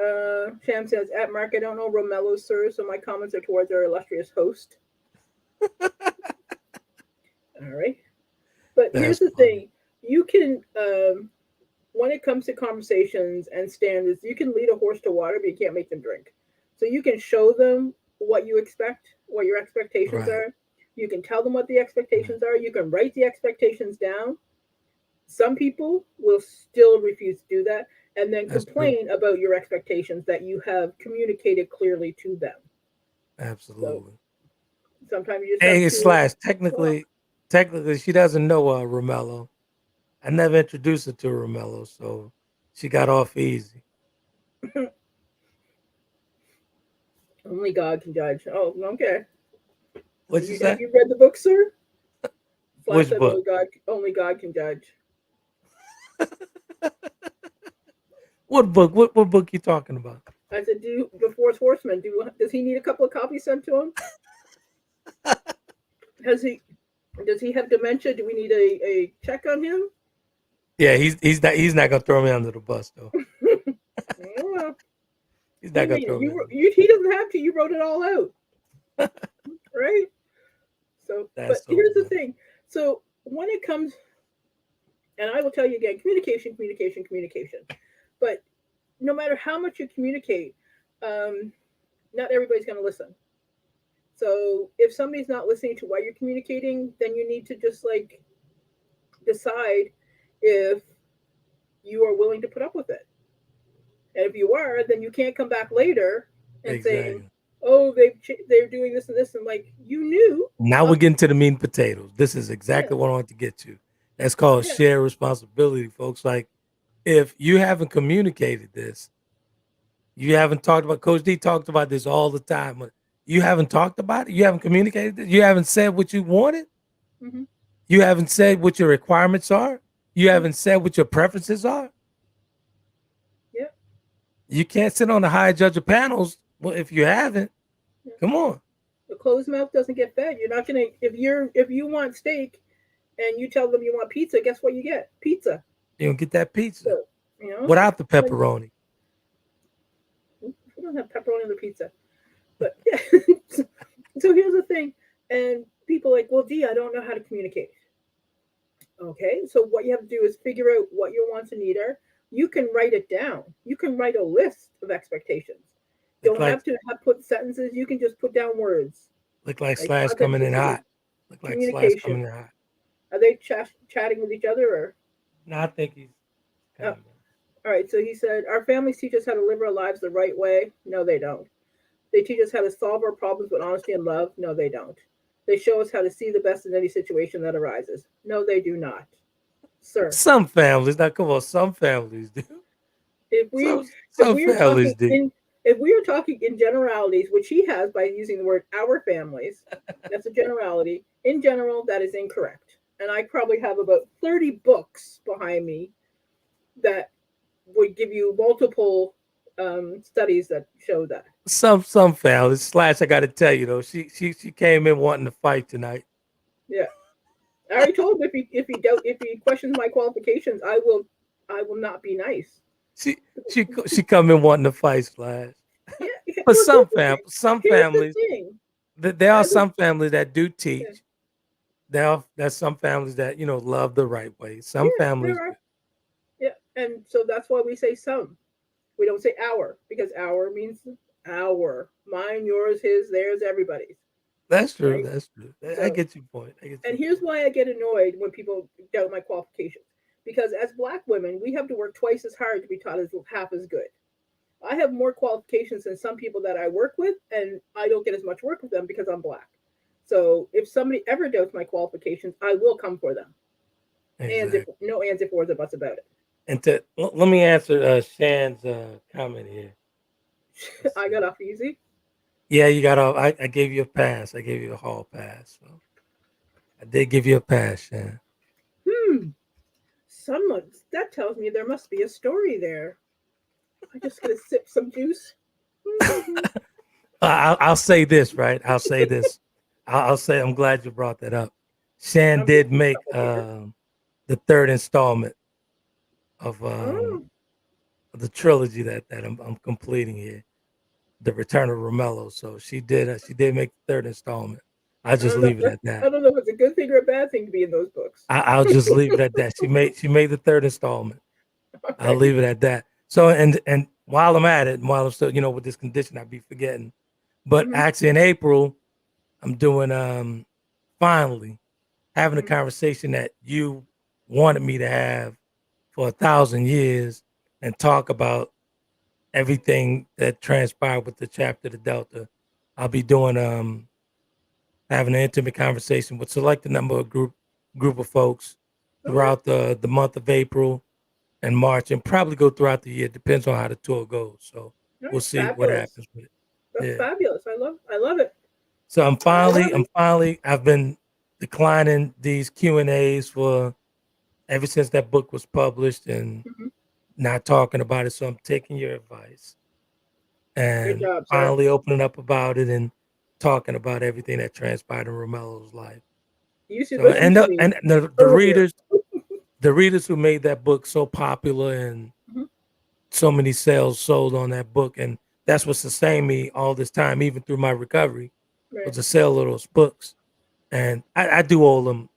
Sham says at Mark, I don't know Romello, sir, so my comments are towards our illustrious host. All right. But here's That's the funny. thing: you can, when it comes to conversations and standards, you can lead a horse to water, but you can't make them drink. So you can show them what you expect, what your expectations Right. are. You can tell them what the Right. expectations are. You can write the expectations down. Some people will still refuse to do that and then That's true. complain about your expectations that you have communicated clearly to them. So Absolutely. sometimes you just have Hey, to slash. talk. Technically, she doesn't know Romello. I never introduced her to Romello, so she got off easy. Only God can judge. Oh, okay. What'd you Have say? you read the book, sir? Flash Which said book? only God can judge. What book? What book you talking about? I said, do the Fourth Horseman? Does he need a couple of copies sent to him? Has he? Does he have dementia? Do we need a check on him? Yeah, he's not gonna throw me under the bus though. Well, He's he not gonna made it. throw me. He doesn't have to. You wrote it all out, right? So, but That's so here's the funny. thing. So when it comes, and I will tell you again, communication, communication, communication. But no matter how much you communicate, not everybody's going to listen. So if somebody's not listening to why you're communicating, then you need to just like decide if you are willing to put up with it. And if you are, then you can't come back later and saying, Exactly. "Oh, they're doing this and this," and like you knew. Now we're getting to the meat and potatoes. This is Yeah, exactly what I want to get to. That's called yeah. shared responsibility, folks. Like if you haven't communicated this, you haven't talked about. Coach D talked about this all the time. But you haven't talked about it. You haven't communicated it. You haven't said what you wanted. Hmm. You haven't said what your requirements are. You haven't said what your preferences are. Yeah, You can't sit on the high judge of panels. Well, if you haven't, yeah. come on. A closed mouth doesn't get fed. You're not gonna if you want steak and you tell them you want pizza. Guess what you get? Pizza. You don't get that pizza So without the like, pepperoni. we don't have pepperoni on the pizza. But yeah. So here's the thing, and people are like, well, Dee, I don't know how to communicate. Okay, so what you have to do is figure out what your wants and need are. You can write it down. You can write a list of expectations. Look Don't like have to have put sentences. You can just put down words look like like Slash coming in authenticity, hot. Look like Slash communication. coming in hot. Are they chatting with each other or? No, I think he's Oh, coming. all right. So he said, our families teach us how to live our lives the right way. No, they don't. They teach us how to solve our problems with honesty and love. No, they don't. They show us how to see the best in any situation that arises. No, they do not, sir. Some families, now come on, some families do. If we if Some we are families talking do. in if we are talking in generalities, which he has by using the word our families, that's a generality. In general, that is incorrect. And I probably have about 30 books behind me that would give you multiple studies that show that. Some families. Slash, I gotta tell you though, she came in wanting to fight tonight. Yeah, I already told him if he questions my qualifications, I will not be nice. She come in wanting to fight, Slash. Yeah, But well, some here's the families, thing. there are As a, some families that do yeah, teach. There's some families that love the right way. Some yeah, families there do. are. Yeah, and so that's why we say some. We don't say our because our means our, mine, yours, his, theirs, everybody's, That's true. right? That's true. I So, get your point. I get and your here's point. why I get annoyed when people doubt my qualifications. Because as Black women, we have to work twice as hard to be taught as half as good. I have more qualifications than some people that I work with, and I don't get as much work with them because I'm Black. So if somebody ever doubts my qualifications, I will come for them. And if Exactly. no ands, if, or, or buts about it. And let me answer Shan's comment here. Let's I see. got off easy. Yeah, you got off. I gave you a pass. I gave you a hall pass. So I did give you a pass, Shan. Someone that tells me there must be a story there. I just gotta sip some juice. I'll say this, right? I'll say this. I'll say I'm glad you brought that up. Shan I'm just did make the third installment of oh, the trilogy that I'm completing here, The Return of Romello. So she did make the third installment. I'll I just don't know. leave it at that. I don't know if it's a good thing or a bad thing to be in those books. I'll just leave it at that. She made the third installment. All I'll right. leave it at that. So and while I'm at it, and while I'm still with this condition, I'd be forgetting. But Mm-hmm, actually in April, I'm doing finally having a mm-hmm. conversation that you wanted me to have for 1,000 years and talk about everything that transpired with the chapter, the Delta. I'll be doing having an intimate conversation with select a number of group of folks Okay. throughout the month of April and March, and probably go throughout the year. Depends on how the tour goes. So All we'll right. see what Fabulous. happens with it. That's Yeah. fabulous. fabulous. I love it. So I love it. I've been declining these Q&As for ever since that book was published and Mhm. not talking about it. So I'm taking your advice Good and job, sir. finally opening up about it and talking about everything that transpired in Romelo's life. You should So listen to me earlier. the readers who made that book so popular and Mhm. so many sales sold on that book, and that's what sustained me all this time, even through my recovery, was Right. the sale of those books. And I do owe them,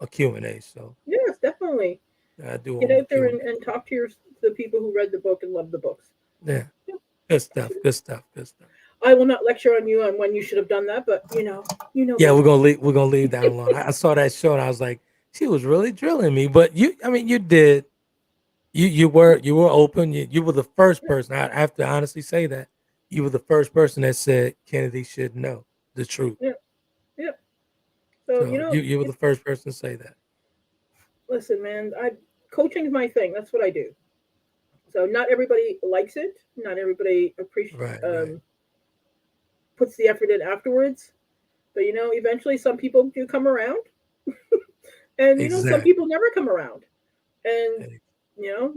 a Q&A. So Yes, definitely. I do owe Get them a out there Q&A. and talk to the people who read the book and love the books. Yeah, Yeah. good stuff, good stuff, good stuff. I will not lecture on you on when you should have done that, but you know Yeah, best. we're gonna leave that alone. I saw that show and I was like, she was really drilling me. But I mean, you did. You were open. You were the first Yeah, person. I have to honestly say that you were the first person that said Kennedy should know the truth. yeah, yeah. So So you were the it's first person to say that. listen, man. I Coaching is my thing. That's what I do. So not everybody likes it. Not everybody appreciates Right, right. puts the effort in afterwards. But eventually some people do come around, and some Exactly. people never come around, and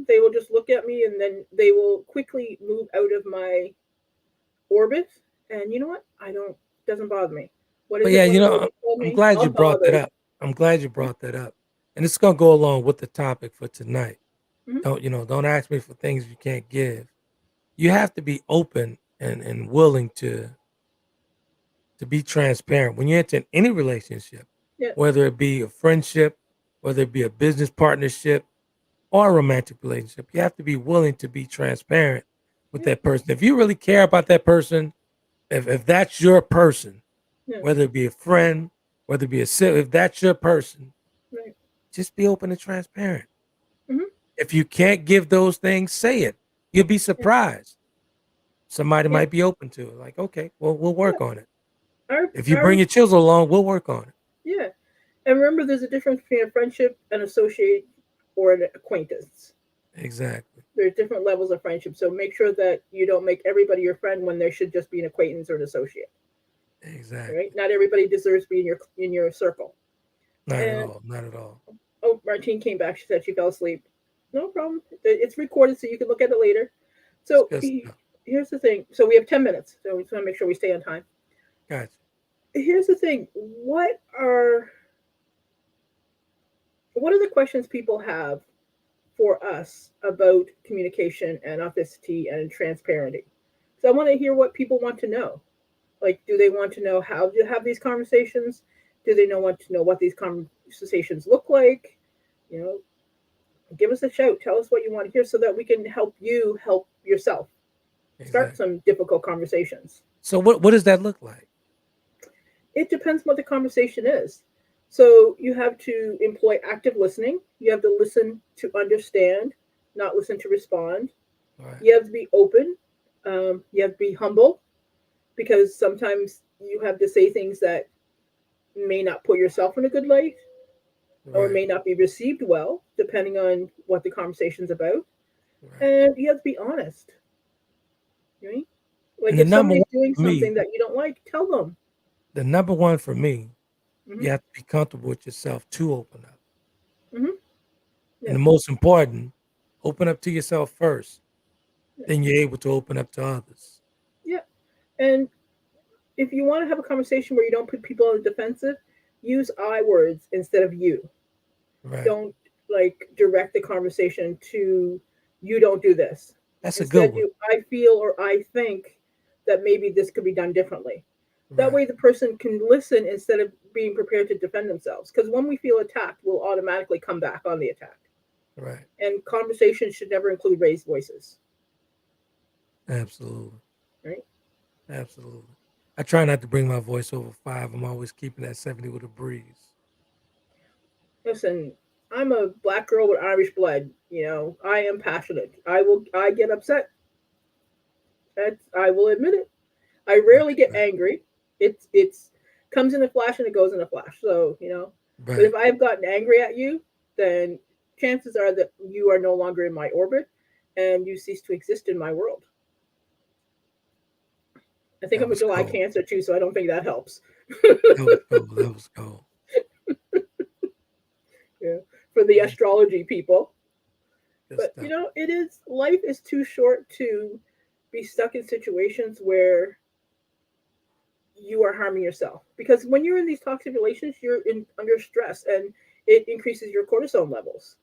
they will just look at me, and then they will quickly move out of my orbit. And you know what? I don't doesn't bother me. What But is yeah, it when a lady told I'm me? glad you I'm brought that bothered. up. I'm glad you brought that up. And it's gonna go along with the topic for tonight. Mm-hmm. Don't ask me for things you can't give. You have to be open and willing to be transparent when you enter in any relationship, Yeah, whether it be a friendship, whether it be a business partnership or a romantic relationship. You have to be willing to be transparent with yeah, that person. If you really care about that person, if that's your person, yeah, whether it be a friend, whether it be a sibling, if that's your person, right. just be open and transparent. Mm-hmm. If you can't give those things, say it. You'll be Yeah, surprised. Somebody yeah, might be open to it. Like, okay, well, we'll yeah. work on it. Our, If you bring our, your chisel along, we'll work on it. yeah. And remember, there's a difference between a friendship, an associate, or an acquaintance. Exactly. There's different levels of friendship. So make sure that you don't make everybody your friend when there should just be an acquaintance or an associate. Right? Exactly. Not everybody deserves to be in your circle. Not at And all. Not at all. oh, Martine came back. She said she fell asleep. No problem. It's recorded, so you can look at it later. It's So good stuff. here's the thing. So we have 10 minutes. So we just want to make sure we stay on time. Gotcha. Here's the thing. What are the questions people have for us about communication and authenticity and transparency? So I want to hear what people want to know. Like, do they want to know how to have these conversations? Do they want to know what these conversations look like? You know, give us a shout. Tell us what you want to hear so that we can help you help yourself. Start Exactly. some difficult conversations. So what does that look like? It depends what the conversation is. So you have to employ active listening. You have to listen to understand, not listen to respond. All right. You have to be open. You have to be humble because sometimes you have to say things that may not put yourself in a good light or Right. may not be received well, depending on what the conversation's about. Right. And you have to be honest. Right? Like And the if number somebody's one doing for me, something that you don't like, tell them. the number one for me, Mm-hmm. you have to be comfortable with yourself to open up. Mm-hmm. And Yeah. the most important, open up to yourself first. Yeah. Then you're able to open up to others. Yeah. And if you want to have a conversation where you don't put people on the defensive, use I words instead of you. Right. Don't like direct the conversation to you don't do this. That's a good Instead, one. do I feel or I think that maybe this could be done differently. That Right. way, the person can listen instead of being prepared to defend themselves. Because when we feel attacked, we'll automatically come back on the attack. Right. And conversations should never include raised voices. Absolutely. Right? Absolutely. I try not to bring my voice over 5. I'm always keeping that 70 with a breeze. Listen, I'm a black girl with Irish blood. I am passionate. I get upset. I will admit it. I rarely get Right. angry. It's comes in a flash and it goes in a flash. So but Right. if I have gotten angry at you, then chances are that you are no longer in my orbit, and you cease to exist in my world. I think That I'm a was July cold. Cancer too, so I don't think that helps. That was cold. That was cold. Yeah, for the That was astrology people. good But stuff. it is life is too short to be stuck in situations where you are harming yourself. Because when you're in these toxic relations, you're in under stress and it increases your cortisol levels.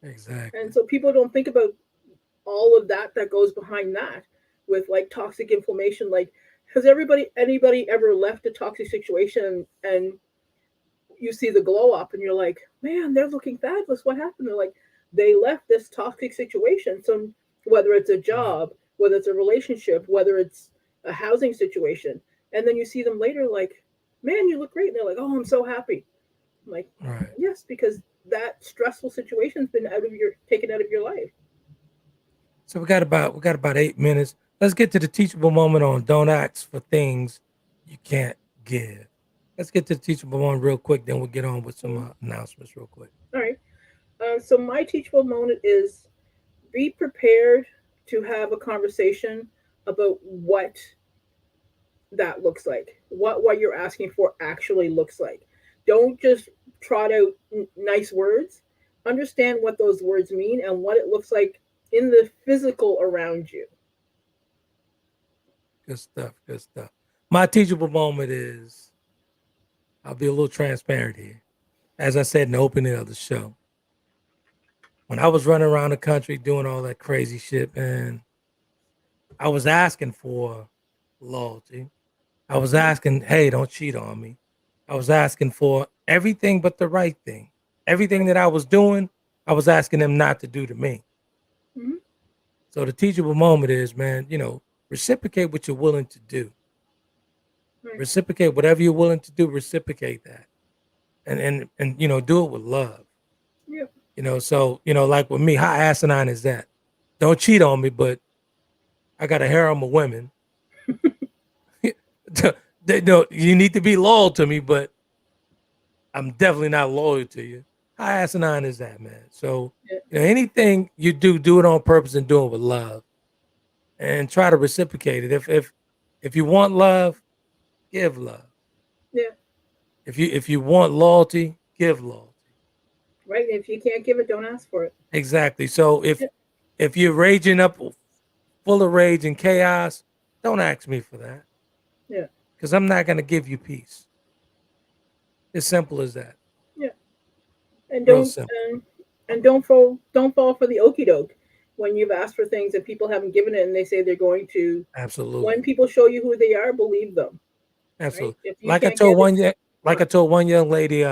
Exactly. And so people don't think about all of that goes behind that with like toxic inflammation. Like, has anybody ever left a toxic situation and you see the glow up and you're like, man, they're looking fabulous. What happened? They're like, they left this toxic situation. So whether it's a Right. job, whether it's a relationship, whether it's a housing situation, and then you see them later like, man, you look great. And they're like, oh, I'm so happy. I'm like, Right. yes, because that stressful situation's been taken out of your life. So we got about 8 minutes. Let's get to the teachable moment on don't ask for things you can't give. Let's get to the teachable moment real quick, then we'll get on with some Mm. announcements real quick. All right. So my teachable moment is be prepared to have a conversation about what that looks like, what you're asking for actually looks like. Don't just trot out nice words. Understand what those words mean and what it looks like in the physical around you. Good stuff. Good stuff. My teachable moment is I'll be a little transparent here. As I said in the opening of the show, when I was running around the country doing all that crazy shit, and I was asking for loyalty. I was Mhm. asking, hey, don't cheat on me. I was asking for everything but the right thing. Everything Right. that I was doing, I was asking them not to do to me. Hmm. So the teachable moment is, man, reciprocate what you're willing to do. Right. Reciprocate whatever you're willing to do, reciprocate that. And do it with love. Yep. So, like with me, how asinine is that? Don't cheat on me, but I got a harem of women. You need to be loyal to me, but I'm definitely not loyal to you. How asinine is that, man? So, Yeah. anything you do it on purpose and do it with love, and try to reciprocate it. If you want love, give love. Yeah. If you want loyalty, give loyalty. Right. If you can't give it, don't ask for it. Exactly. So Yeah. if you're raging up, full of rage and chaos, don't ask me for that Yeah. because I'm not gonna give you peace. As simple as that. Yeah. And Real don't simple. don't fall for the okey doke when you've asked for things and people haven't given it and they say they're going to. When Absolutely. people show you who they are, believe them. Right? Absolutely. If you Like I can't told get it, one, like I fine. told one young lady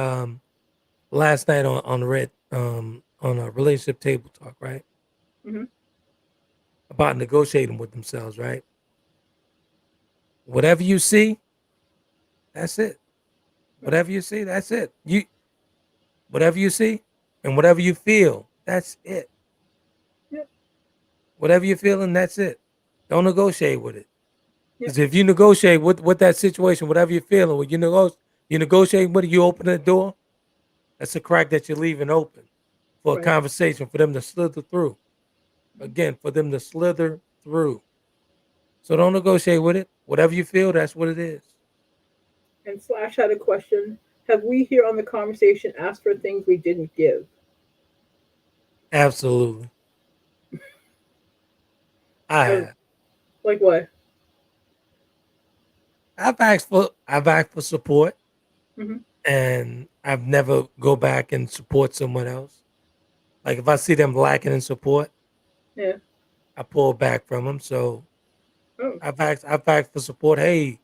last night on the red on a relationship table talk, right? Hmm. About negotiating with themselves, right? Whatever you see, that's it. Right. Whatever you see, that's it. Whatever you see and whatever you feel, that's it. Yep. Whatever you're feeling, that's it. Don't negotiate with it. Yep. Because if you negotiate with that situation, whatever you're feeling, when you negotiate with it, you open the door, that's a crack that you're leaving open for a Right. conversation for them to slither through. Again, for them to slither through. So don't negotiate with it. Whatever you feel, that's what it is. And Slash had a question. Have we here on the conversation asked for things we didn't give? Absolutely. I Have, have. like what? I've asked for support Hmm. and I've never go back and support someone else. Like if I see them lacking in support, Yeah. I pull back from them. So Oh. I've asked for support. Hey,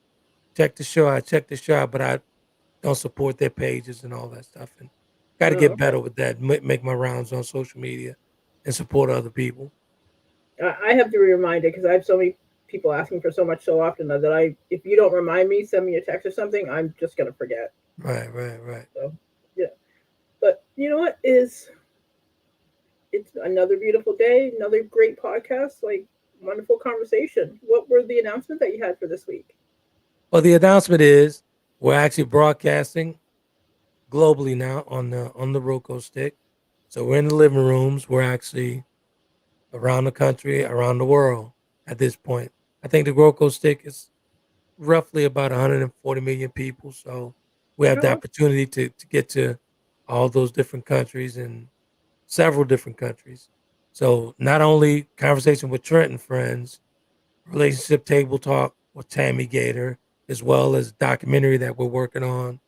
check the show out, check the show out, but I don't support their pages and all that stuff. And got to Oh. get Okay. better with that. Make my rounds on social media and support other people. I have to be reminded because I have so many people asking for so much so often that if you don't remind me, send me a text or something, I'm just gonna forget. Right, right, right. So yeah. But you know what is it's another beautiful day, another great podcast, like wonderful conversation. What were the announcements that you had for this week? Well, the announcement is we're actually broadcasting globally now on the Roku stick. So we're in the living rooms. We're actually around the country, around the world at this point. I think the Roku stick is roughly about 140 million people. So we have Oh, the well, opportunity to get to all those different countries and several different countries. So not only conversation with Trent and friends, relationship table talk with Tammy Gator, as well as documentary that we're working on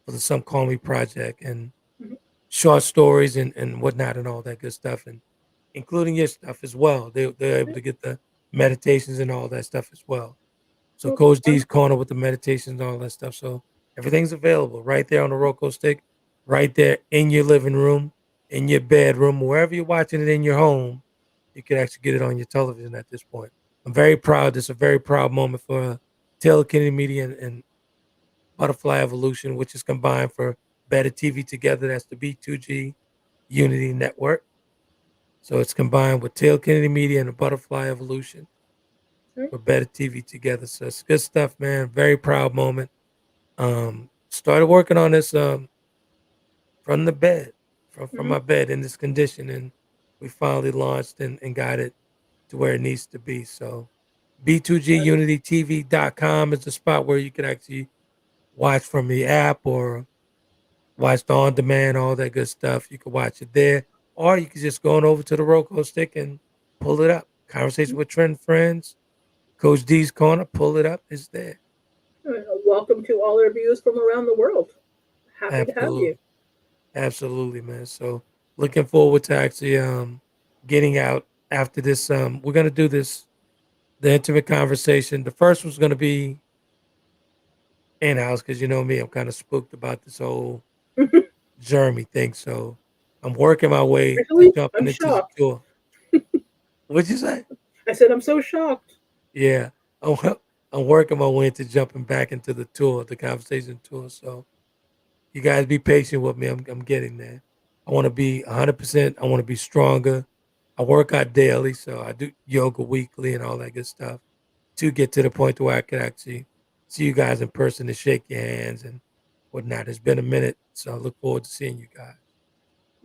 for the Some Call Me project and mhm. short stories and whatnot and all that good stuff, and including your stuff as well. They're able Yeah. to get the meditations and all that stuff as well. So Well, Coach D's wonderful. corner with the meditations and all that stuff. So everything's available right there on the Roku stick, right there in your living room, in your bedroom, wherever you're watching it in your home. You can actually get it on your television at this point. I'm very proud. This is a very proud moment for Taylor Kennedy Media and Butterfly Evolution, which is combined for Better TV Together. That's the B2G Unity Network. So it's combined with Taylor Kennedy Media and the Butterfly Evolution Right. for Better TV Together. So it's good stuff, man. Very proud moment. Started working on this from the bed, from Mhm. my bed in this condition, and we finally launched and got it to where it needs to be. So b2gunitytv.com is the spot where you can actually watch from the app or watch the on demand, all that good stuff. You can watch it there, or you can just go on over to the Roku stick and pull it up. Conversation with Trent Friends, Coach D's Corner, pull it up. It's there. Welcome to all our viewers from around the world. Happy to have you. Absolutely. Absolutely, man. So looking forward to actually getting out after this. We're gonna do this the intimate conversation. The first one's gonna be in house because you know me, I'm kind of spooked about this whole Jeremy thing. So I'm working my way to Really? jumping I'm into the shocked. tour. What'd you say? I said I'm so shocked. Yeah, I'm, I'm working my way into jumping back into the tour, the conversation tour. So you guys be patient with me. I'm getting there. I want to be 100%. I want to be stronger. I work out daily, so I do yoga weekly and all that good stuff to get to the point where I can actually see you guys in person and shake your hands and whatnot. It's been a minute, so I look forward to seeing you guys.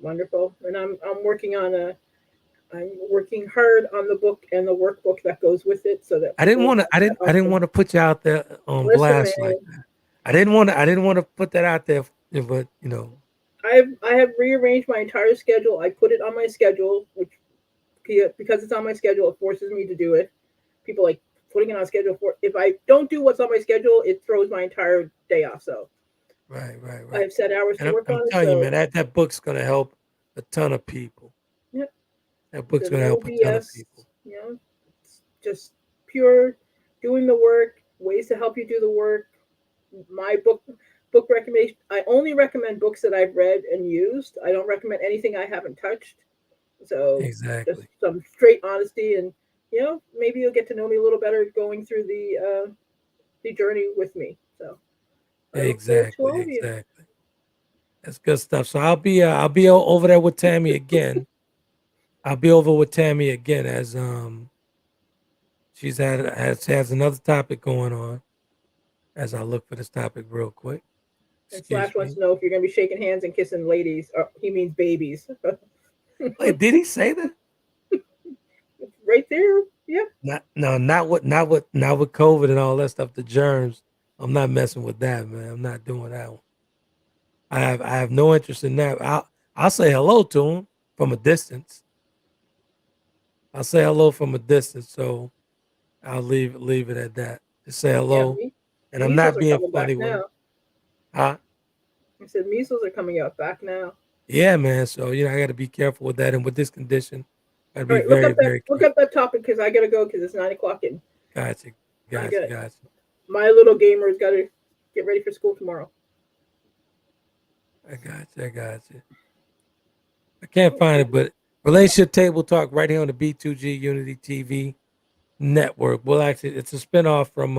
Wonderful. And I'm working on a I'm working hard on the book and the workbook that goes with it so that I didn't people want to. have I didn't. that I didn't option. want to put you out there on Listen, blast like man, that. I didn't want to. I didn't want to put that out there, but you know, I have rearranged my entire schedule. I put it on my schedule, which because it's on my schedule, it forces me to do it. People like putting it on schedule for if I don't do what's on my schedule, it throws my entire day off. So right, right, I right. have set hours And to I'm, work I'm on it. telling you, man, So that book's gonna help a ton of people. yeah, That book's the gonna no help a ton of BS. people. You know, it's just pure doing the work, ways to help you do the work. My book recommendation. I only recommend books that I've read and used. I don't recommend anything I haven't touched. So just Exactly. some straight honesty, and maybe you'll get to know me a little better going through the journey with me. So I look forward to Exactly. all of you. Exactly. That's good stuff. So over there with Tammy again. I'll be over with Tammy again as she's has another topic going on as I look for this topic real quick. And Excuse Slash wants me. to know if you're going to be shaking hands and kissing ladies. Or he means babies. Wait, did he say that? Right there. Yep. Not no, not with COVID and all that stuff, the germs. I'm not messing with that, man. I'm not doing that one. I have no interest in that. I'll say hello to him from a distance. I'll say hello from a distance. So I'll leave it at that. Just say Yeah. hello. And I'm Measles not are being coming back funny with him. now. Huh? I said measles are coming out back now. Yeah, man. So I got to be careful with that, and with this condition, got to All be right, look very, up that very look careful. up that topic because I gotta go because it's 9 o'clock and Gotcha, I gotcha, got gotcha. my little gamer's got to get ready for school tomorrow. I gotcha. I can't find it, but relationship table talk right here on the B2G Unity TV network. Well, actually, it's a spinoff from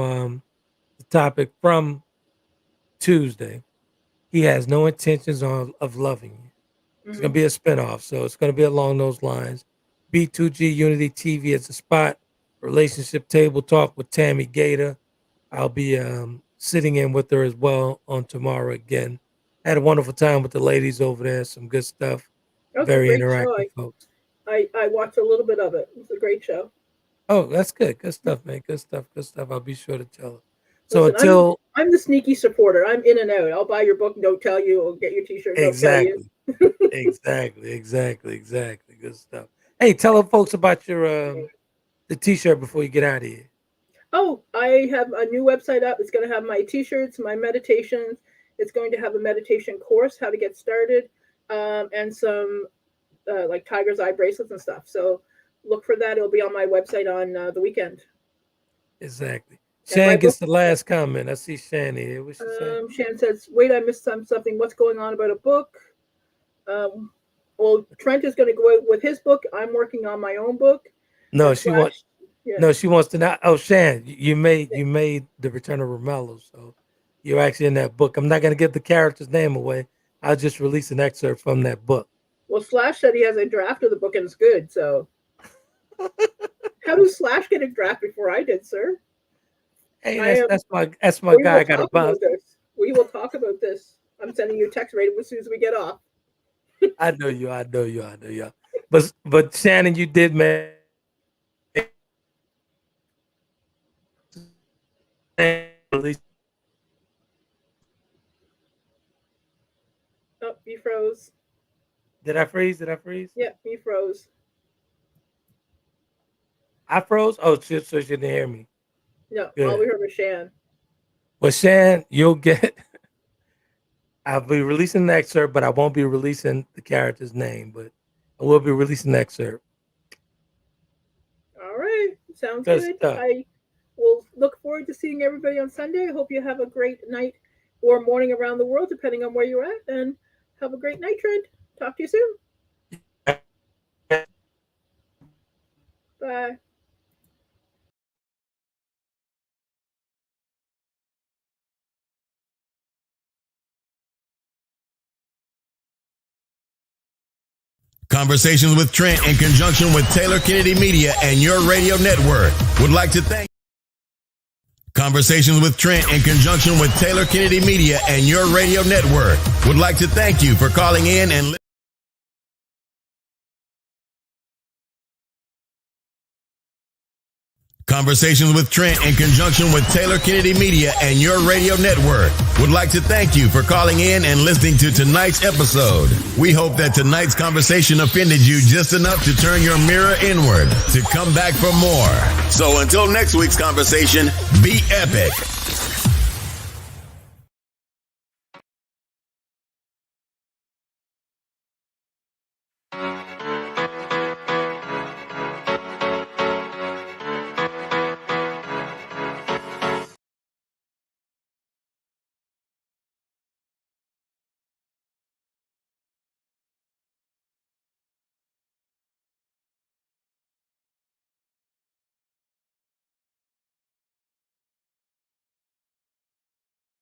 the topic from Tuesday. He has no intentions of loving you. It's gonna Hmm. be a spinoff, so it's gonna be along those lines. B2G Unity TV is a spot. Relationship table talk with Tammy Gator. I'll be sitting in with her as well on tomorrow again. Had a wonderful time with the ladies over there. Some good stuff. That was a Very great show. interactive folks. I watched a little bit of it. It was a great show. Oh, that's good. Good stuff, man. Good stuff. Good stuff. I'll be sure to tell her. So Listen, until I'm the sneaky supporter. I'm in and out. I'll buy your book and don't tell you, or get your T-shirt and don't tell you. exactly. Good stuff. Hey, tell the folks about your the T-shirt before you get out of here. Oh, I have a new website up. It's going to have my T-shirts, my meditations. It's going to have a meditation course, how to get started, and some like tiger's eye bracelets and stuff. So look for that. It'll be on my website on the weekend. Exactly. And my Shan book, gets the last comment. I see Shan here. What's she saying? Shan says, "Wait, I missed something. What's going on about a book?" Well, Trent is going to go out with his book. I'm working on my own book. No, And she wants. yeah. No, she wants to not. Oh, Shan, you made the Return of Romello, so you're actually in that book. I'm not going to give the character's name away. I'll just release an excerpt from that book. Well, Slash said he has a draft of the book and it's good. So, how does Slash get a draft before I did, sir? Hey, that's my guy. I got to bounce. We will talk about this. I'm sending you a text right as soon as we get off. I know you. But Shannon, you did man. Oh, you froze. Did I freeze? Yeah, you froze. I froze? Oh, so she didn't hear me. No, Good. all we heard was Shan. Well, Shan, you'll get. I'll be releasing an excerpt, but I won't be releasing the character's name. But I will be releasing an excerpt. All right, sounds Good good. stuff. I will look forward to seeing everybody on Sunday. I hope you have a great night or morning around the world, depending on where you're at. And have a great night, Trent. Talk to you soon. Bye. Conversations with Trent in conjunction with Taylor Kennedy Media and your radio network would like to thank Conversations with Trent in conjunction with Taylor Kennedy Media and your radio network would like to thank you for calling in and Conversations with Trent in conjunction with Taylor Kennedy Media and your radio network would like to thank you for calling in and listening to tonight's episode. We hope that tonight's conversation offended you just enough to turn your mirror inward to come back for more. So until next week's conversation, be epic.